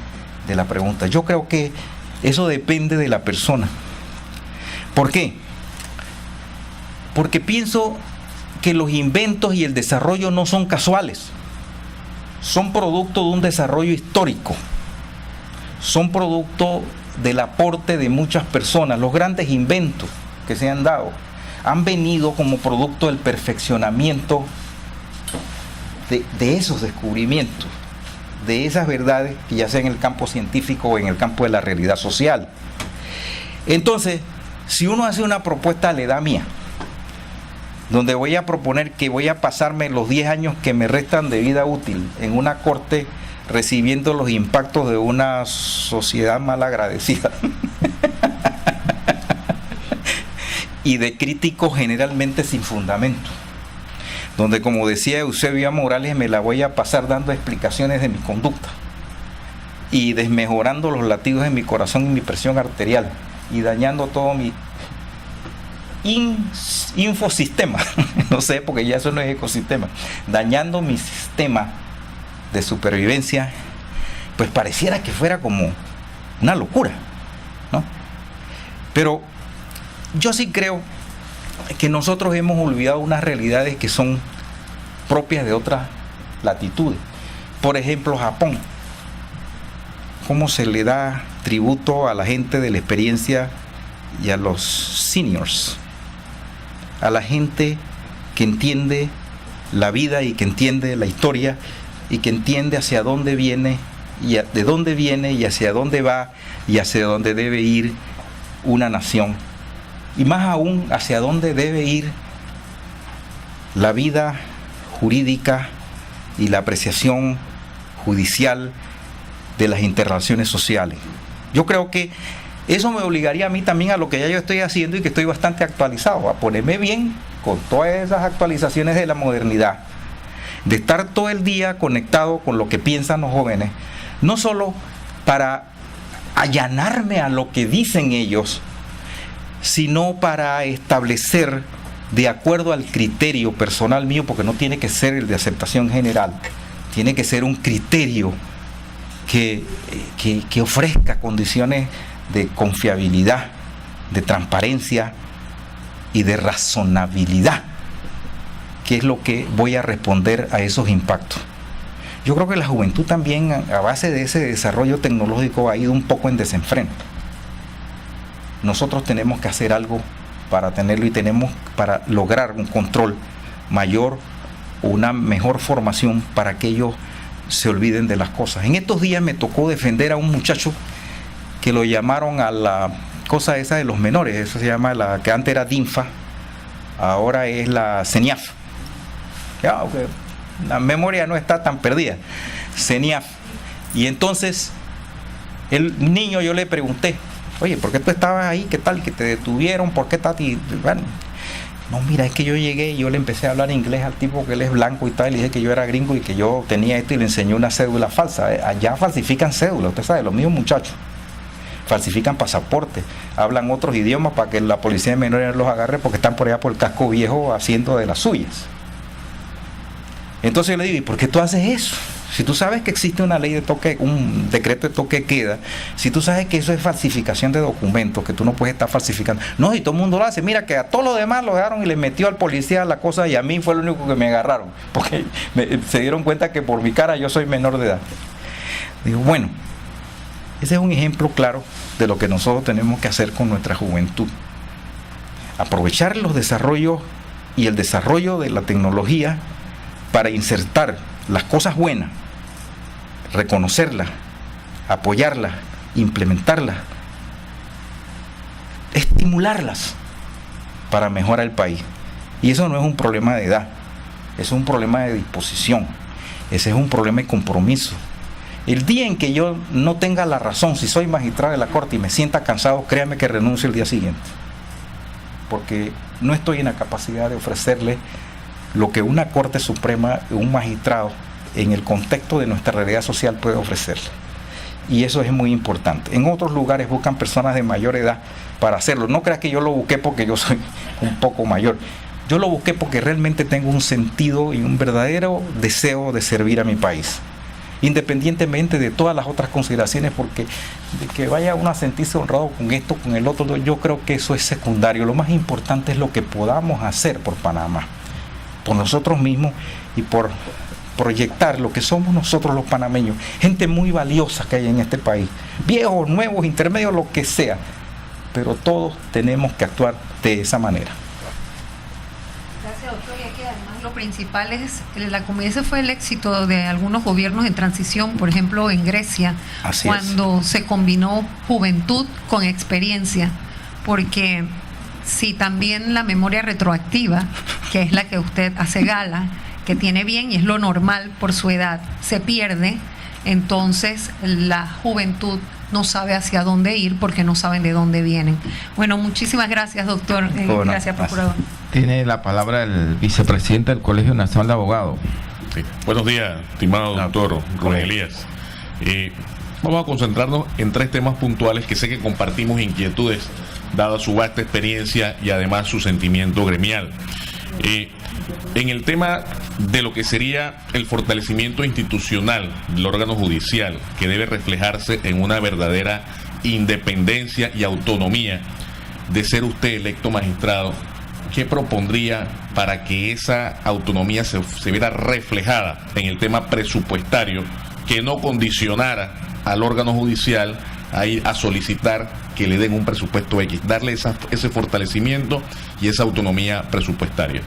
de la pregunta. Yo creo que eso depende de la persona. ¿Por qué? Porque pienso que los inventos y el desarrollo no son casuales. Son producto de un desarrollo histórico. Son producto del aporte de muchas personas. Los grandes inventos que se han dado han venido como producto del perfeccionamiento de esos descubrimientos, de esas verdades, que ya sea en el campo científico o en el campo de la realidad social. Entonces, si uno hace una propuesta a la edad mía, donde voy a proponer que voy a pasarme los 10 años que me restan de vida útil en una corte recibiendo los impactos de una sociedad mal agradecida y de críticos generalmente sin fundamento, donde, como decía Eusebio Morales, me la voy a pasar dando explicaciones de mi conducta y desmejorando los latidos de mi corazón y mi presión arterial y dañando todo mi infosistema, no sé, porque ya eso no es ecosistema, dañando mi sistema de supervivencia, pues pareciera que fuera como una locura, ¿no? Pero yo sí creo que nosotros hemos olvidado unas realidades que son propias de otras latitudes. Por ejemplo, Japón. ¿Cómo se le da tributo a la gente de la experiencia y a los seniors? A la gente que entiende la vida y que entiende la historia y que entiende hacia dónde viene y de dónde viene y hacia dónde va y hacia dónde debe ir una nación. Y más aún, hacia dónde debe ir la vida jurídica y la apreciación judicial de las interrelaciones sociales. Yo creo que eso me obligaría a mí también a lo que ya yo estoy haciendo y que estoy bastante actualizado, a ponerme bien con todas esas actualizaciones de la modernidad, de estar todo el día conectado con lo que piensan los jóvenes, no solo para allanarme a lo que dicen ellos, sino para establecer de acuerdo al criterio personal mío, porque no tiene que ser el de aceptación general, tiene que ser un criterio que ofrezca condiciones de confiabilidad, de transparencia y de razonabilidad, que es lo que voy a responder a esos impactos. Yo creo que la juventud también, a base de ese desarrollo tecnológico, ha ido un poco en desenfreno. Nosotros tenemos que hacer algo para tenerlo y tenemos para lograr un control mayor, una mejor formación para que ellos se olviden de las cosas. En estos días me tocó defender a un muchacho que lo llamaron a la cosa esa de los menores, eso se llama la que antes era DINFA, ahora es la CENIAF. Ya, okay. La memoria no está tan perdida, CENIAF. Y entonces el niño, yo le pregunté, oye, ¿por qué tú estabas ahí? ¿Qué tal? ¿Que te detuvieron? ¿Por qué estás? Bueno, no, mira, es que yo llegué y yo le empecé a hablar inglés al tipo que él es blanco y tal, y le dije que yo era gringo y que yo tenía esto y le enseñé una cédula falsa. Allá falsifican cédulas, usted sabe, los mismos muchachos falsifican pasaportes, hablan otros idiomas para que la policía de menores los agarre porque están por allá por el casco viejo haciendo de las suyas. Entonces yo le digo, ¿y por qué tú haces eso? Si tú sabes que existe una ley de toque, un decreto de toque de queda, si tú sabes que eso es falsificación de documentos, que tú no puedes estar falsificando. No, y todo el mundo lo hace. Mira que a todos los demás lo agarraron y le metió al policía la cosa y a mí fue lo único que me agarraron, porque se dieron cuenta que por mi cara yo soy menor de edad. Digo, bueno, ese es un ejemplo claro de lo que nosotros tenemos que hacer con nuestra juventud. Aprovechar los desarrollos y el desarrollo de la tecnología para insertar las cosas buenas, reconocerlas, apoyarlas, implementarlas, estimularlas para mejorar el país. Y eso no es un problema de edad, eso es un problema de disposición, ese es un problema de compromiso. El día en que yo no tenga la razón, si soy magistrado de la Corte y me sienta cansado, créame que renuncio el día siguiente, porque no estoy en la capacidad de ofrecerle lo que una Corte Suprema, un magistrado, en el contexto de nuestra realidad social puede ofrecerle. Y eso es muy importante. En otros lugares buscan personas de mayor edad para hacerlo. No creas que yo lo busqué porque yo soy un poco mayor. Yo lo busqué porque realmente tengo un sentido y un verdadero deseo de servir a mi país, independientemente de todas las otras consideraciones, porque de que vaya uno a sentirse honrado con esto, con el otro, yo creo que eso es secundario. Lo más importante es lo que podamos hacer por Panamá, por nosotros mismos y por proyectar lo que somos nosotros los panameños, gente muy valiosa que hay en este país, viejos, nuevos, intermedios, lo que sea, pero todos tenemos que actuar de esa manera. Gracias, doctor. Y aquí además lo principal es, ese fue el éxito de algunos gobiernos en transición, por ejemplo en Grecia, así cuando se combinó juventud con experiencia, porque si también la memoria retroactiva, que es la que usted hace gala, que tiene bien y es lo normal por su edad, se pierde, entonces la juventud no sabe hacia dónde ir porque no saben de dónde vienen. Bueno, muchísimas gracias, doctor. Gracias, procurador. Tiene la palabra el vicepresidente del Colegio Nacional de Abogados. Sí. Buenos días, estimado doctor Rubén Elías. Vamos a concentrarnos en 3 temas puntuales que sé que compartimos inquietudes, dada su vasta experiencia y además su sentimiento gremial. En el tema de lo que sería el fortalecimiento institucional del órgano judicial, que debe reflejarse en una verdadera independencia y autonomía de ser usted electo magistrado, ¿qué propondría para que esa autonomía se viera reflejada en el tema presupuestario, que no condicionara al órgano judicial a ir a solicitar que le den un presupuesto X, darle ese fortalecimiento y esa autonomía presupuestaria?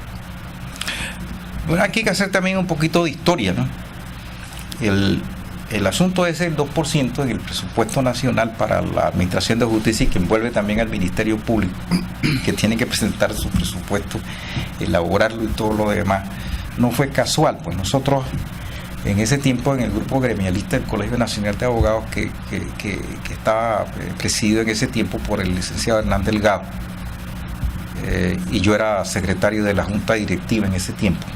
Bueno, aquí hay que hacer también un poquito de historia, ¿no? El asunto es el 2% en el presupuesto nacional para la Administración de Justicia, y que envuelve también al Ministerio Público, que tiene que presentar su presupuesto, elaborarlo y todo lo demás. No fue casual, pues nosotros en ese tiempo, en el grupo gremialista del Colegio Nacional de Abogados, que estaba presidido en ese tiempo por el licenciado Hernán Delgado, y yo era secretario de la Junta Directiva en ese tiempo,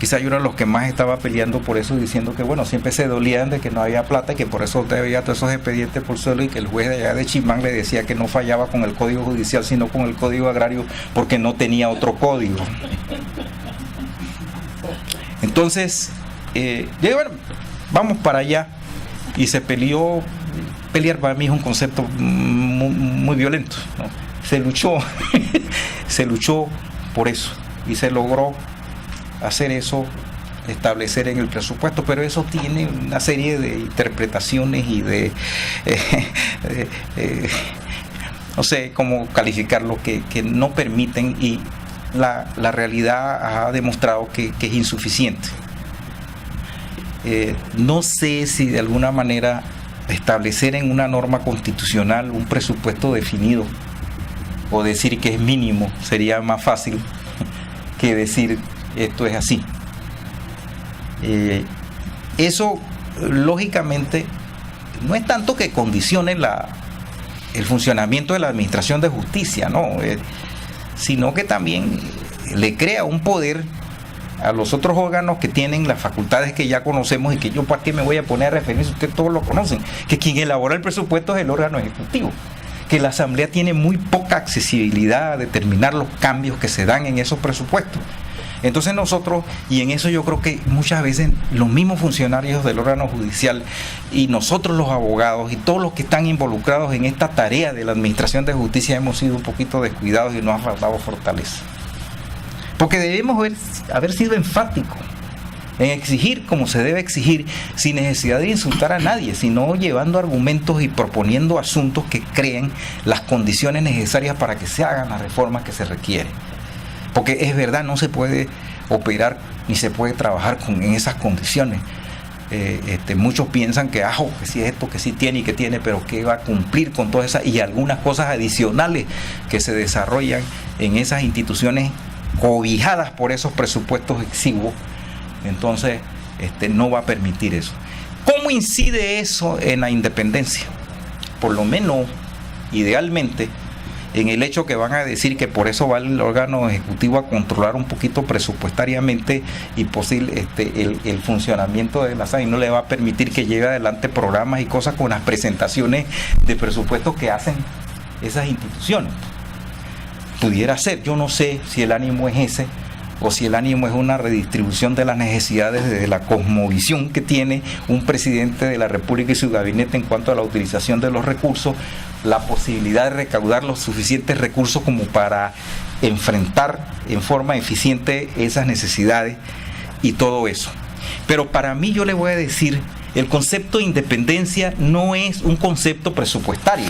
Quizá yo era los que más estaba peleando por eso, diciendo que bueno, siempre se dolían de que no había plata y que por eso usted veía todos esos expedientes por suelo y que el juez de allá de Chimán le decía que no fallaba con el Código Judicial sino con el Código Agrario porque no tenía otro código. Entonces, yo, bueno, vamos para allá, y se peleó. Pelear para mí es un concepto muy violento, ¿no? Se luchó se luchó por eso y se logró hacer eso, establecer en el presupuesto, pero eso tiene una serie de interpretaciones y de no sé cómo calificarlo, que no permiten, y la realidad ha demostrado que es insuficiente. No sé si de alguna manera establecer en una norma constitucional un presupuesto definido o decir que es mínimo sería más fácil que decir esto es así. Eso lógicamente no es tanto que condicione el funcionamiento de la administración de justicia, ¿no? Sino que también le crea un poder a los otros órganos que tienen las facultades que ya conocemos y que yo para qué me voy a poner a referir si ustedes todos lo conocen, que quien elabora el presupuesto es el órgano ejecutivo, que la Asamblea tiene muy poca accesibilidad a determinar los cambios que se dan en esos presupuestos. Entonces nosotros, y en eso yo creo que muchas veces los mismos funcionarios del órgano judicial y nosotros los abogados y todos los que están involucrados en esta tarea de la administración de justicia hemos sido un poquito descuidados y nos ha faltado fortaleza. Porque debemos haber sido enfáticos en exigir como se debe exigir, sin necesidad de insultar a nadie, sino llevando argumentos y proponiendo asuntos que creen las condiciones necesarias para que se hagan las reformas que se requieren. Porque es verdad, no se puede operar ni se puede trabajar en esas condiciones. Muchos piensan que que sí es esto, que sí tiene y que tiene, pero que va a cumplir con todas esas y algunas cosas adicionales que se desarrollan en esas instituciones cobijadas por esos presupuestos exiguos. Entonces no va a permitir eso. ¿Cómo incide eso en la independencia? Por lo menos, idealmente, en el hecho que van a decir que por eso va el órgano ejecutivo a controlar un poquito presupuestariamente y posible el funcionamiento de la SAI, no le va a permitir que lleve adelante programas y cosas con las presentaciones de presupuestos que hacen esas instituciones. Pudiera ser, yo no sé si el ánimo es ese o si el ánimo es una redistribución de las necesidades de la cosmovisión que tiene un presidente de la República y su gabinete en cuanto a la utilización de los recursos, la posibilidad de recaudar los suficientes recursos como para enfrentar en forma eficiente esas necesidades y todo eso. Pero para mí, yo le voy a decir, el concepto de independencia no es un concepto presupuestario.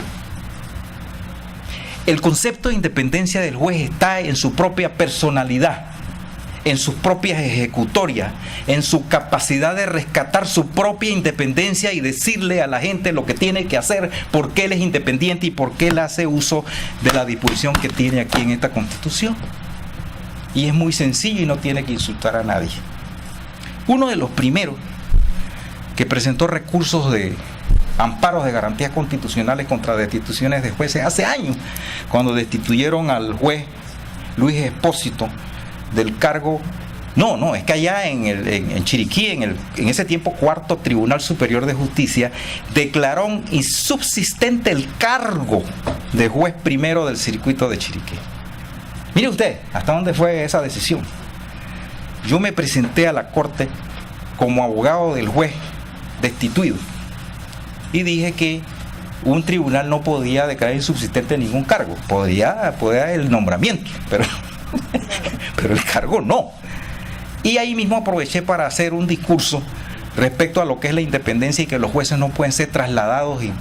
El concepto de independencia del juez está en su propia personalidad, en sus propias ejecutorias, en su capacidad de rescatar su propia independencia y decirle a la gente lo que tiene que hacer, por qué él es independiente y por qué él hace uso de la disposición que tiene aquí en esta Constitución. Y es muy sencillo y no tiene que insultar a nadie. Uno de los primeros que presentó recursos de amparos de garantías constitucionales contra destituciones de jueces hace años, cuando destituyeron al juez Luis Espósito del cargo, es que allá en Chiriquí, en ese tiempo Cuarto Tribunal Superior de Justicia, declaró insubsistente el cargo de juez primero del circuito de Chiriquí. Mire usted, ¿hasta dónde fue esa decisión? Yo me presenté a la corte como abogado del juez destituido y dije que un tribunal no podía declarar insubsistente ningún cargo, podía el nombramiento, pero el cargo no. Y ahí mismo aproveché para hacer un discurso respecto a lo que es la independencia y que los jueces no pueden ser trasladados y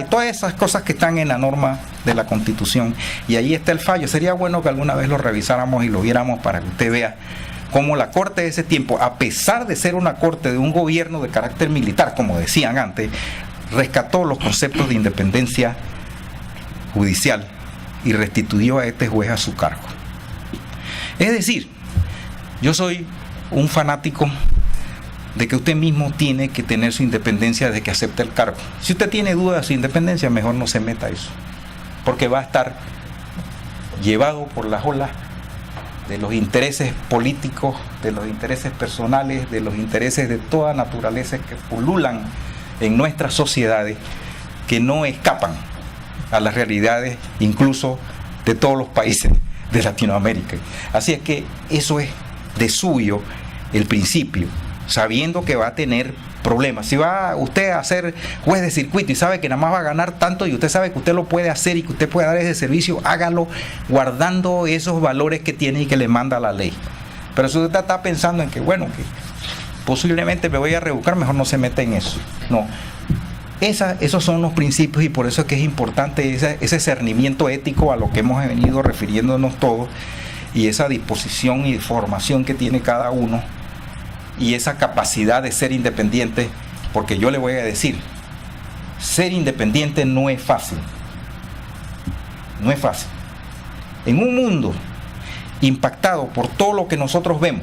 todas esas cosas que están en la norma de la Constitución. Y ahí está el fallo. Sería bueno que alguna vez lo revisáramos y lo viéramos para que usted vea cómo la corte de ese tiempo, a pesar de ser una corte de un gobierno de carácter militar, como decían antes, rescató los conceptos de independencia judicial y restituyó a este juez a su cargo. Es decir, yo soy un fanático de que usted mismo tiene que tener su independencia desde que acepte el cargo. Si usted tiene duda de su independencia, mejor no se meta a eso, porque va a estar llevado por las olas de los intereses políticos, de los intereses personales, de los intereses de toda naturaleza que pululan en nuestras sociedades, que no escapan a las realidades incluso de todos los países de Latinoamérica. Así es que eso es de suyo el principio, sabiendo que va a tener problemas. Si va usted a ser juez de circuito y sabe que nada más va a ganar tanto y usted sabe que usted lo puede hacer y que usted puede dar ese servicio, hágalo guardando esos valores que tiene y que le manda la ley. Pero si usted está pensando en que, bueno, que posiblemente me voy a rebuscar, mejor no se meta en eso. No. Esos son los principios, y por eso es que es importante ese cernimiento ético a lo que hemos venido refiriéndonos todos, y esa disposición y formación que tiene cada uno, y esa capacidad de ser independiente, porque yo le voy a decir, ser independiente no es fácil. No es fácil. En un mundo impactado por todo lo que nosotros vemos,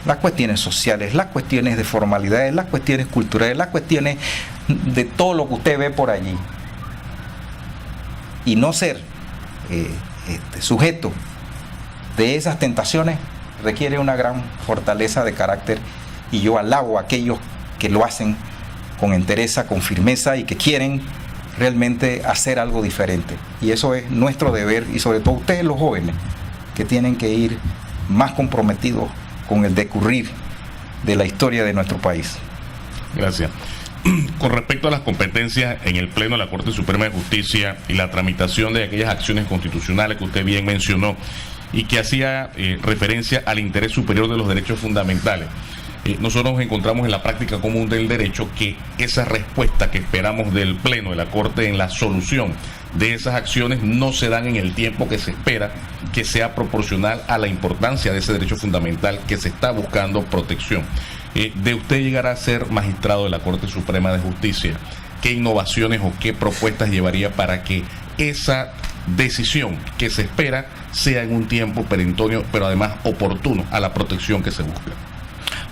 las cuestiones sociales, las cuestiones de formalidades, las cuestiones culturales, las cuestiones de todo lo que usted ve por allí, y no ser sujeto de esas tentaciones, requiere una gran fortaleza de carácter, y yo alabo a aquellos que lo hacen con entereza, con firmeza, y que quieren realmente hacer algo diferente. Y eso es nuestro deber, y sobre todo ustedes los jóvenes, que tienen que ir más comprometidos con el decurrir de la historia de nuestro país. Gracias. Con respecto a las competencias en el Pleno de la Corte Suprema de Justicia y la tramitación de aquellas acciones constitucionales que usted bien mencionó y que hacía referencia al interés superior de los derechos fundamentales, nosotros nos encontramos en la práctica común del derecho que esa respuesta que esperamos del Pleno de la Corte en la solución de esas acciones no se dan en el tiempo que se espera, que sea proporcional a la importancia de ese derecho fundamental que se está buscando protección. De usted llegar a ser magistrado de la Corte Suprema de Justicia, ¿qué innovaciones o qué propuestas llevaría para que esa decisión que se espera sea en un tiempo perentorio, pero además oportuno a la protección que se busca?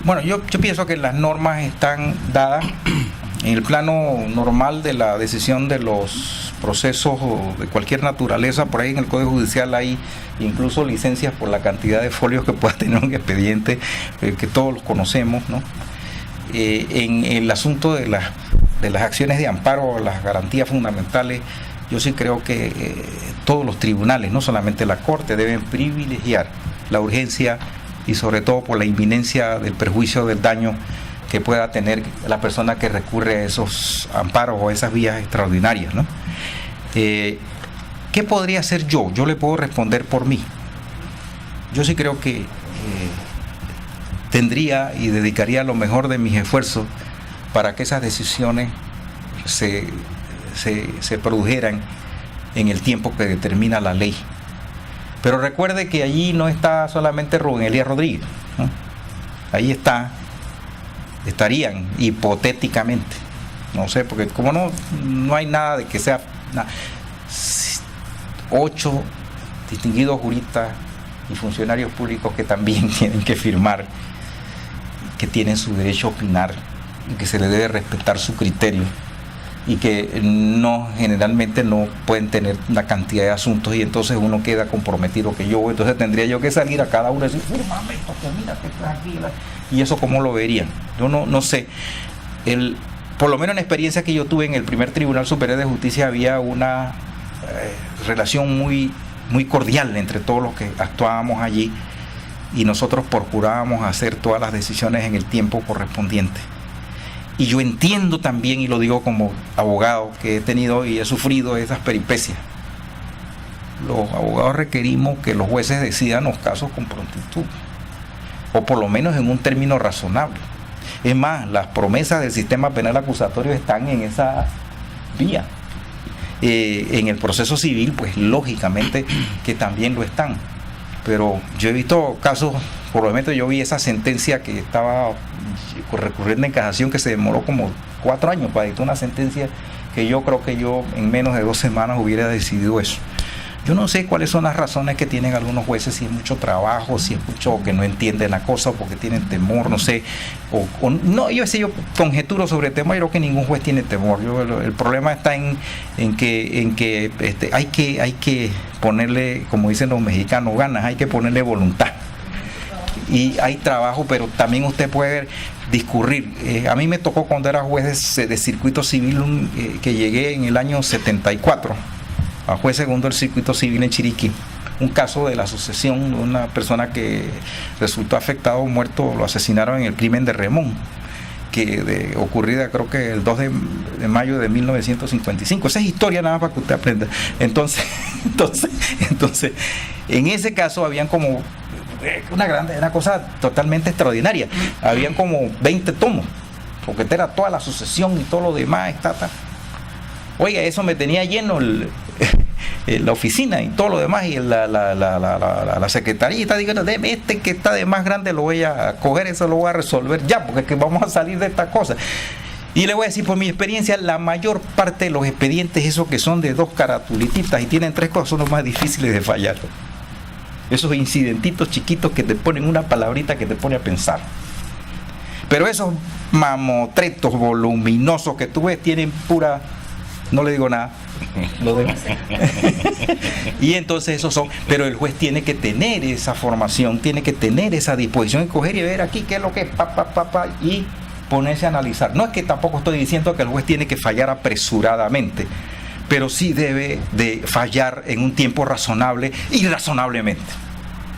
Bueno, yo pienso que las normas están dadas en el plano normal de la decisión de los procesos de cualquier naturaleza. Por ahí en el Código Judicial hay incluso licencias por la cantidad de folios que pueda tener un expediente, que todos los conocemos, ¿no? En el asunto de las acciones de amparo a las garantías fundamentales, yo sí creo que todos los tribunales, no solamente la Corte, deben privilegiar la urgencia, y sobre todo por la inminencia del perjuicio, del daño que pueda tener la persona que recurre a esos amparos o a esas vías extraordinarias, ¿no? ¿Qué podría hacer yo? Yo le puedo responder por mí. Yo sí creo que tendría y dedicaría lo mejor de mis esfuerzos para que esas decisiones se produjeran en el tiempo que determina la ley. Pero recuerde que allí no está solamente Rubén Elías Rodríguez, ¿no? Ahí estarían hipotéticamente, no sé, porque como no hay nada de que sea 8 distinguidos juristas y funcionarios públicos que también tienen que firmar, que tienen su derecho a opinar y que se le debe respetar su criterio, y que generalmente no pueden tener una cantidad de asuntos, y entonces uno queda comprometido entonces tendría yo que salir a cada uno y decir, fírmame esto, que mira que tranquila, y eso cómo lo verían. Yo no sé, por lo menos en la experiencia que yo tuve en el primer Tribunal Superior de Justicia había una relación muy, muy cordial entre todos los que actuábamos allí, y nosotros procurábamos hacer todas las decisiones en el tiempo correspondiente. Y yo entiendo también, y lo digo como abogado que he tenido y he sufrido esas peripecias, los abogados requerimos que los jueces decidan los casos con prontitud, o por lo menos en un término razonable. Es más, las promesas del sistema penal acusatorio están en esa vía. En el proceso civil, pues lógicamente que también lo están. Pero yo he visto casos, por lo menos yo vi esa sentencia que estaba recurriendo en casación, que se demoró como 4 años para dictar una sentencia que yo creo que yo en menos de 2 semanas hubiera decidido eso. Yo no sé cuáles son las razones que tienen algunos jueces, si es mucho trabajo, si es mucho que no entienden la cosa, o porque tienen temor, no sé. No, yo conjeturo sobre el tema, yo creo que ningún juez tiene temor. El problema está en que hay que ponerle, como dicen los mexicanos, ganas, hay que ponerle voluntad. Y hay trabajo, pero también usted puede discurrir. A mí me tocó cuando era juez de circuito civil, que llegué en el año 74, a juez segundo del circuito civil en Chiriquí, un caso de la sucesión de una persona que resultó afectado, muerto, lo asesinaron en el crimen de Remón, ocurrida creo que el 2 de mayo de 1955. Esa es historia nada más para que usted aprenda. Entonces, en ese caso habían como una cosa totalmente extraordinaria. Habían como 20 tomos, porque era toda la sucesión y todo lo demás. Oiga, eso me tenía lleno la oficina y todo lo demás, y la secretaría diciendo, que está de más grande lo voy a coger, eso lo voy a resolver ya, porque es que vamos a salir de esta cosa. Y le voy a decir por mi experiencia, la mayor parte de los expedientes, esos que son de 2 caratulititas y tienen 3 cosas, son los más difíciles de fallar. Esos incidentitos chiquitos que te ponen una palabrita que te pone a pensar. Pero esos mamotretos voluminosos que tú ves tienen pura... No le digo nada. Y entonces esos son... Pero el juez tiene que tener esa formación, tiene que tener esa disposición de coger y ver aquí qué es lo que es, y ponerse a analizar. No es que tampoco estoy diciendo que el juez tiene que fallar apresuradamente, pero sí debe de fallar en un tiempo razonable y razonablemente.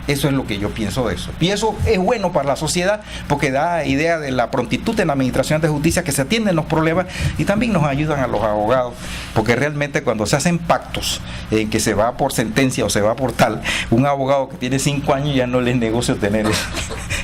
Eso es lo que yo pienso de eso. Y eso es bueno para la sociedad, porque da idea de la prontitud en la administración de justicia, que se atienden los problemas, y también nos ayudan a los abogados, porque realmente cuando se hacen pactos en que se va por sentencia o se va por tal, un abogado que tiene 5 años ya no le es negocio tener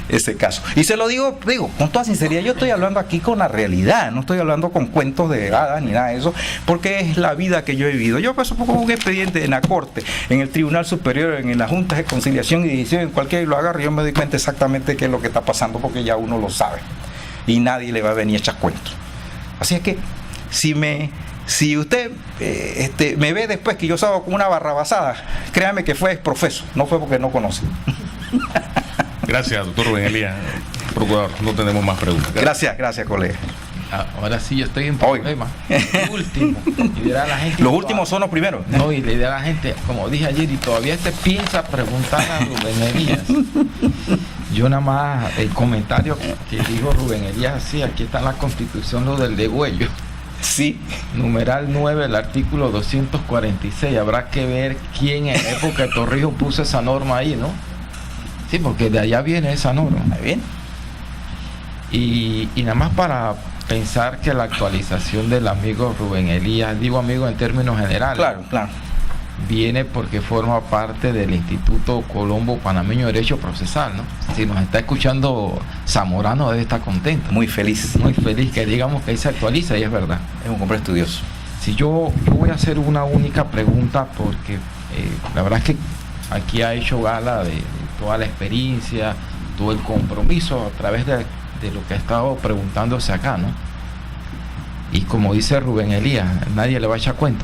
ese caso. Y se lo digo con toda sinceridad, yo estoy hablando aquí con la realidad, no estoy hablando con cuentos de hadas ni nada de eso, porque es la vida que yo he vivido. Yo paso por un expediente en la corte, en el Tribunal Superior, en la Junta de Conciliación y División, en cualquiera lo agarro, yo me doy cuenta exactamente qué es lo que está pasando, porque ya uno lo sabe y nadie le va a venir a echar cuentos. Así es que si usted me ve después que yo salgo con una barrabasada, créame que fue profeso, no fue porque no conoce. Gracias, doctor Rubén Elías. Procurador, no tenemos más preguntas. Gracias, colega. Ahora sí yo estoy en problema. Último. Y dirá la gente, los últimos son los primeros. No, y le dirá a la gente, como dije ayer, y todavía piensa preguntar a Rubén Elías. Yo nada más, el comentario que dijo Rubén Elías, así, aquí está en la Constitución lo del degüello. Sí. Numeral 9, el artículo 246. Habrá que ver quién en la época de Torrijos puso esa norma ahí, ¿no? Sí, porque de allá viene esa norma. Ahí bien. Y nada más para pensar que la actualización del amigo Rubén Elías, digo amigo en términos generales, claro, viene porque forma parte del Instituto Colombo Panameño de Derecho Procesal, ¿no? Si nos está escuchando Zamorano, debe estar contento. Muy feliz que digamos que ahí se actualiza, y es verdad. Es un hombre estudioso. Si yo voy a hacer una única pregunta, porque la verdad es que aquí ha hecho gala de toda la experiencia, todo el compromiso a través de lo que ha estado preguntándose acá, ¿no? Y como dice Rubén Elías, nadie le va a echar cuenta.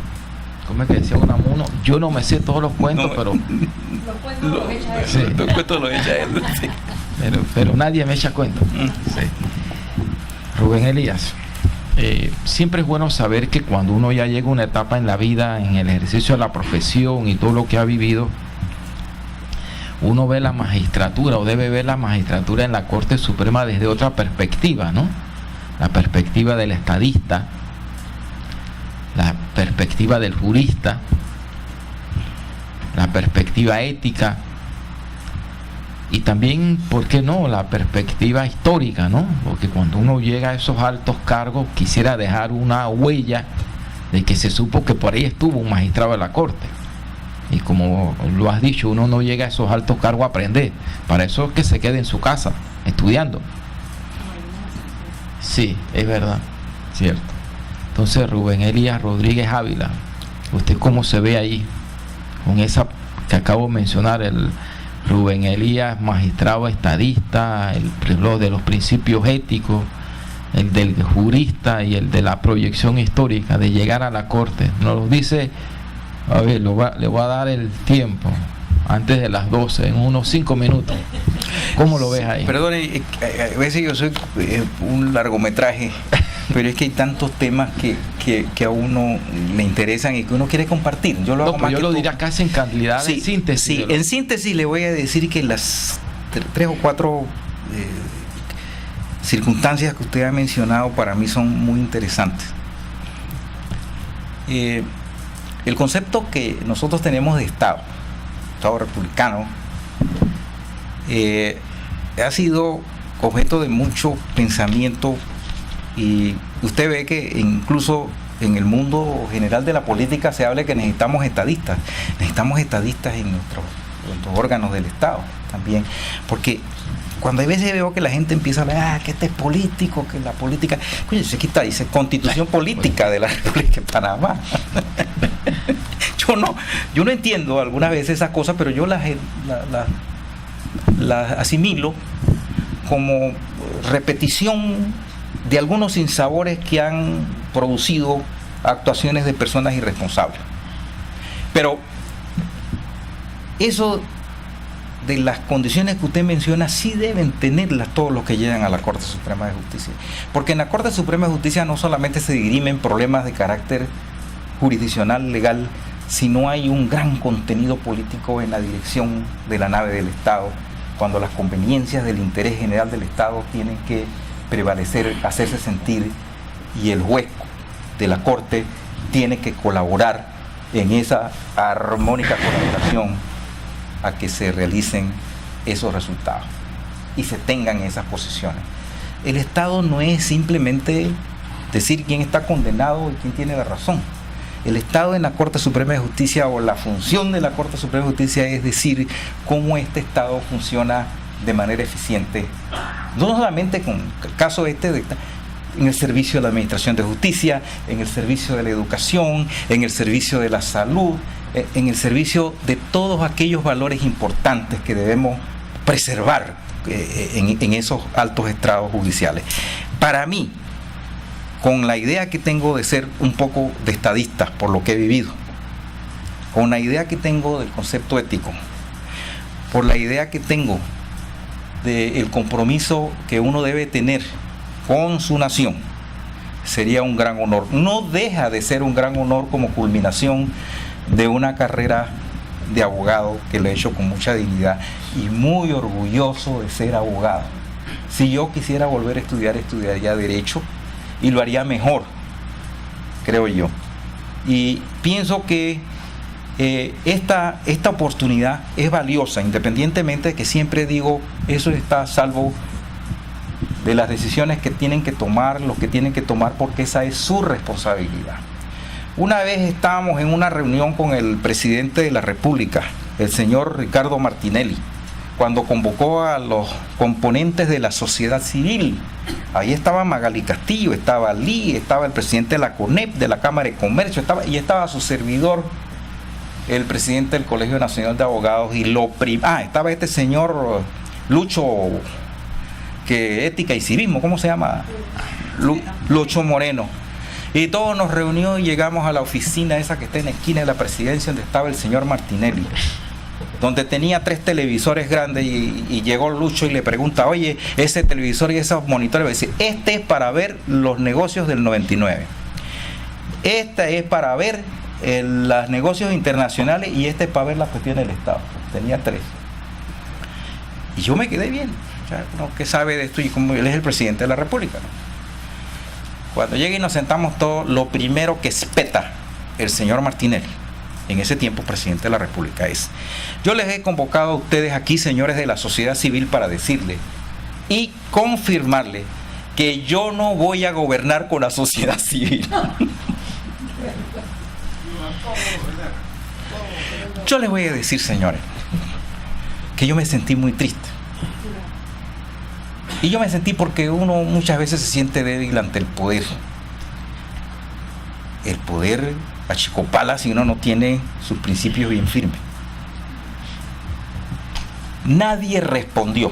¿Cómo es que decía uno? Yo no me sé todos los cuentos, pero... Los cuentos los echa él. Sí. Los cuentos los echa él. Sí. Pero nadie me echa cuenta. Sí. Rubén Elías, siempre es bueno saber que cuando uno ya llega a una etapa en la vida, en el ejercicio de la profesión y todo lo que ha vivido, uno ve la magistratura o debe ver la magistratura en la Corte Suprema desde otra perspectiva, ¿no? La perspectiva del estadista, la perspectiva del jurista, la perspectiva ética y también, ¿por qué no?, la perspectiva histórica, ¿no? Porque cuando uno llega a esos altos cargos quisiera dejar una huella de que se supo que por ahí estuvo un magistrado de la Corte. Y como lo has dicho, uno no llega a esos altos cargos a aprender. Para eso es que se quede en su casa, estudiando. Sí, es verdad, cierto. Entonces, Rubén Elías Rodríguez Ávila, ¿usted cómo se ve ahí? Con esa que acabo de mencionar, el Rubén Elías, magistrado estadista, el de los principios éticos, el del jurista y el de la proyección histórica, de llegar a la Corte. Nos lo dice A ver, le voy a dar el tiempo antes de las 12, en unos 5 minutos. ¿Cómo lo ves ahí? Perdone, a veces yo soy un largometraje, pero es que hay tantos temas que a uno le interesan y que uno quiere compartir. Yo lo hago más yo que lo todo. diría casi en cantidad de síntesis. Sí, en síntesis le voy a decir que las 3 o 4 circunstancias que usted ha mencionado para mí son muy interesantes. El concepto que nosotros tenemos de Estado republicano, ha sido objeto de mucho pensamiento, y usted ve que incluso en el mundo general de la política se habla que necesitamos estadistas en nuestros órganos del Estado también, porque cuando a veces veo que la gente empieza a hablar que este es político, que la política, oye, dice Constitución Política de la República de Panamá. Yo no entiendo algunas veces esas cosas, pero yo las asimilo como repetición de algunos sinsabores que han producido actuaciones de personas irresponsables. Pero eso de las condiciones que usted menciona sí deben tenerlas todos los que llegan a la Corte Suprema de Justicia, porque en la Corte Suprema de Justicia no solamente se dirimen problemas de carácter jurisdiccional, legal, sino hay un gran contenido político en la dirección de la nave del Estado, cuando las conveniencias del interés general del Estado tienen que prevalecer, hacerse sentir, y el juez de la Corte tiene que colaborar en esa armónica colaboración a que se realicen esos resultados y se tengan esas posiciones. El Estado no es simplemente decir quién está condenado y quién tiene la razón. El Estado en la Corte Suprema de Justicia, o la función de la Corte Suprema de Justicia, es decir cómo este Estado funciona de manera eficiente, no solamente con el caso en el servicio de la administración de justicia, en el servicio de la educación, en el servicio de la salud, en el servicio de todos aquellos valores importantes que debemos preservar en esos altos estrados judiciales. Para mí, con la idea que tengo de ser un poco de estadista por lo que he vivido, con la idea que tengo del concepto ético, por la idea que tengo del compromiso que uno debe tener con su nación, sería un gran honor. No deja de ser un gran honor como culminación de una carrera de abogado que lo he hecho con mucha dignidad y muy orgulloso de ser abogado. Si yo quisiera volver a estudiar, estudiaría Derecho y lo haría mejor, creo yo. Y pienso que esta oportunidad es valiosa, independientemente de que siempre digo, eso está a salvo de las decisiones que tienen que tomar los que tienen que tomar, porque esa es su responsabilidad. Una vez estábamos en una reunión con el presidente de la República, el señor Ricardo Martinelli, cuando convocó a los componentes de la sociedad civil. Ahí estaba Magali Castillo, estaba Lee, estaba el presidente de la CONEP, de la Cámara de Comercio, estaba su servidor, el presidente del Colegio Nacional de Abogados, y estaba este señor Lucho, que Ética y Civismo, ¿cómo se llama? Lucho Moreno. Y todos nos reunió y llegamos a la oficina esa que está en la esquina de la presidencia, donde estaba el señor Martinelli, donde tenía 3 televisores grandes, y llegó Lucho y le pregunta, oye, ese televisor y esos monitores, dice, este es para ver los negocios del 99, este es para ver los negocios internacionales, y este es para ver las cuestiones del Estado. Tenía 3. Y yo me quedé bien, ¿no? ¿Qué sabe de esto? Y como él es el presidente de la República, ¿no? Cuando llega y nos sentamos todos, lo primero que espeta el señor Martinelli, en ese tiempo presidente de la República, es: yo les he convocado a ustedes aquí, señores de la sociedad civil, para decirle y confirmarle que yo no voy a gobernar con la sociedad civil. Yo les voy a decir, señores, que yo me sentí muy triste. Y yo me sentí porque uno muchas veces se siente débil ante el poder. El poder achicopala si uno no tiene sus principios bien firmes. Nadie respondió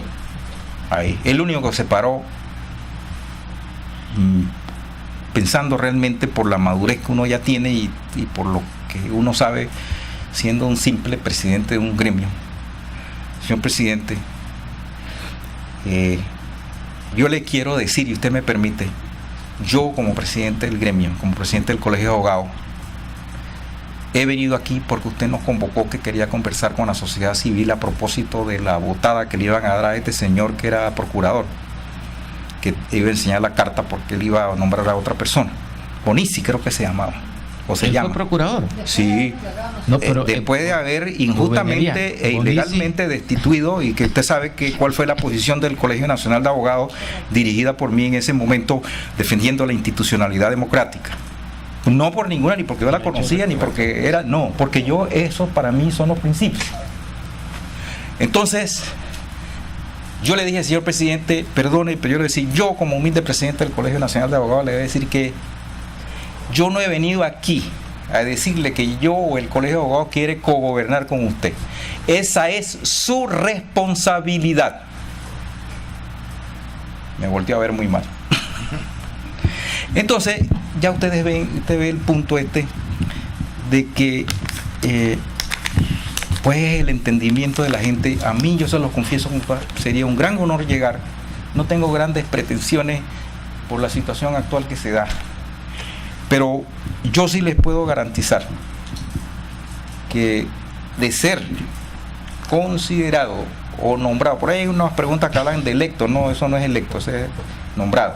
ahí. El único que se paró, pensando realmente por la madurez que uno ya tiene y por lo que uno sabe, siendo un simple presidente de un gremio. Señor presidente, yo le quiero decir, y usted me permite, yo como presidente del gremio, como presidente del Colegio de Abogados, he venido aquí porque usted nos convocó, que quería conversar con la sociedad civil a propósito de la botada que le iban a dar a este señor que era procurador, que iba a enseñar la carta porque él iba a nombrar a otra persona. Bonisi creo que se llamaba, o se ¿Él llama. fue procurador? Sí. No, pero, después de haber injustamente e ilegalmente destituido, y que usted sabe cuál fue la posición del Colegio Nacional de Abogados, dirigida por mí en ese momento, defendiendo la institucionalidad democrática. No por ninguna, ni porque yo la conocía, ni porque era, no, porque yo, eso para mí son los principios. Entonces, yo le dije, señor presidente, perdone, pero yo le decía, yo como humilde presidente del Colegio Nacional de Abogados, le voy a decir que yo no he venido aquí a decirle que yo o el Colegio de Abogados quiere cogobernar con usted. Esa es su responsabilidad. Me volteó a ver muy mal. Entonces, ya usted ve el punto de que pues el entendimiento de la gente, a mí, yo se lo confieso, sería un gran honor llegar. No tengo grandes pretensiones por la situación actual que se da, pero yo sí les puedo garantizar que de ser considerado o nombrado, por ahí hay unas preguntas que hablan de electo, no, eso no es electo, eso es nombrado,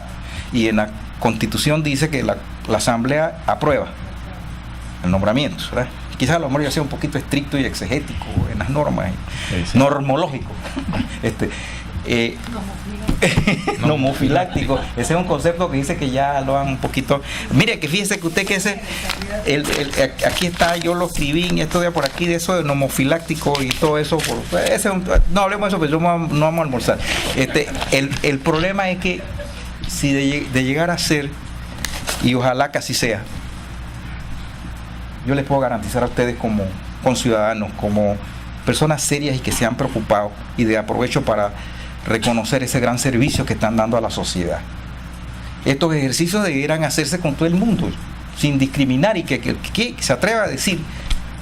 y en la Constitución dice que la Asamblea aprueba el nombramiento, ¿verdad? Quizás a lo mejor yo sea un poquito estricto y exegético en las normas, normológico, nomofiláctico. Ese es un concepto que dice que ya lo han un poquito. Mire, que fíjese que usted que aquí está, yo lo escribí en esto de por aquí, de eso de nomofiláctico y todo eso. No hablemos de eso, pero no vamos a almorzar. El problema es que si de llegar a ser, y ojalá que así sea, yo les puedo garantizar a ustedes como conciudadanos, como personas serias y que se han preocupado, y de aprovecho para reconocer ese gran servicio que están dando a la sociedad. Estos ejercicios debieran hacerse con todo el mundo, sin discriminar, y que se atreva a decir,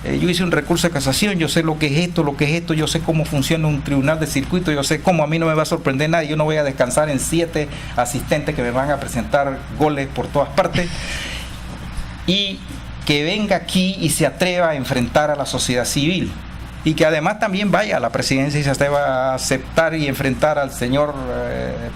yo hice un recurso de casación, yo sé lo que es esto, yo sé cómo funciona un tribunal de circuito, yo sé cómo, a mí no me va a sorprender nadie, yo no voy a descansar en 7 asistentes que me van a presentar goles por todas partes, y que venga aquí y se atreva a enfrentar a la sociedad civil, y que además también vaya a la presidencia y se atreva a aceptar y enfrentar al señor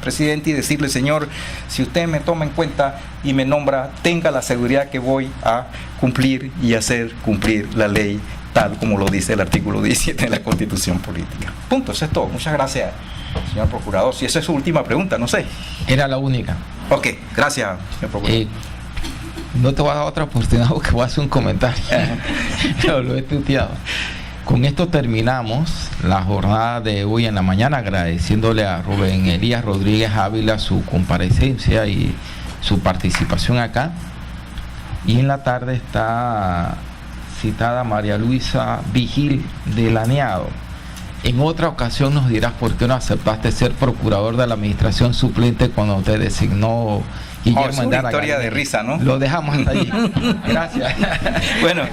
presidente y decirle, señor, si usted me toma en cuenta y me nombra, tenga la seguridad que voy a cumplir y hacer cumplir la ley tal como lo dice el artículo 17 de la Constitución Política. Punto, eso es todo. Muchas gracias, señor procurador. Si esa es su última pregunta, no sé. Era la única. Ok, gracias, señor procurador. No te voy a dar otra oportunidad porque voy a hacer un comentario. Pero lo he tuteado. Con esto terminamos la jornada de hoy en la mañana, agradeciéndole a Rubén Elías Rodríguez Ávila su comparecencia y su participación acá. Y en la tarde está citada María Luisa Vigil de Laneado. En otra ocasión nos dirás por qué no aceptaste ser procurador de la administración suplente cuando te designó Guillermo es una historia de risa, ¿no? Lo dejamos hasta allí. Gracias. Bueno.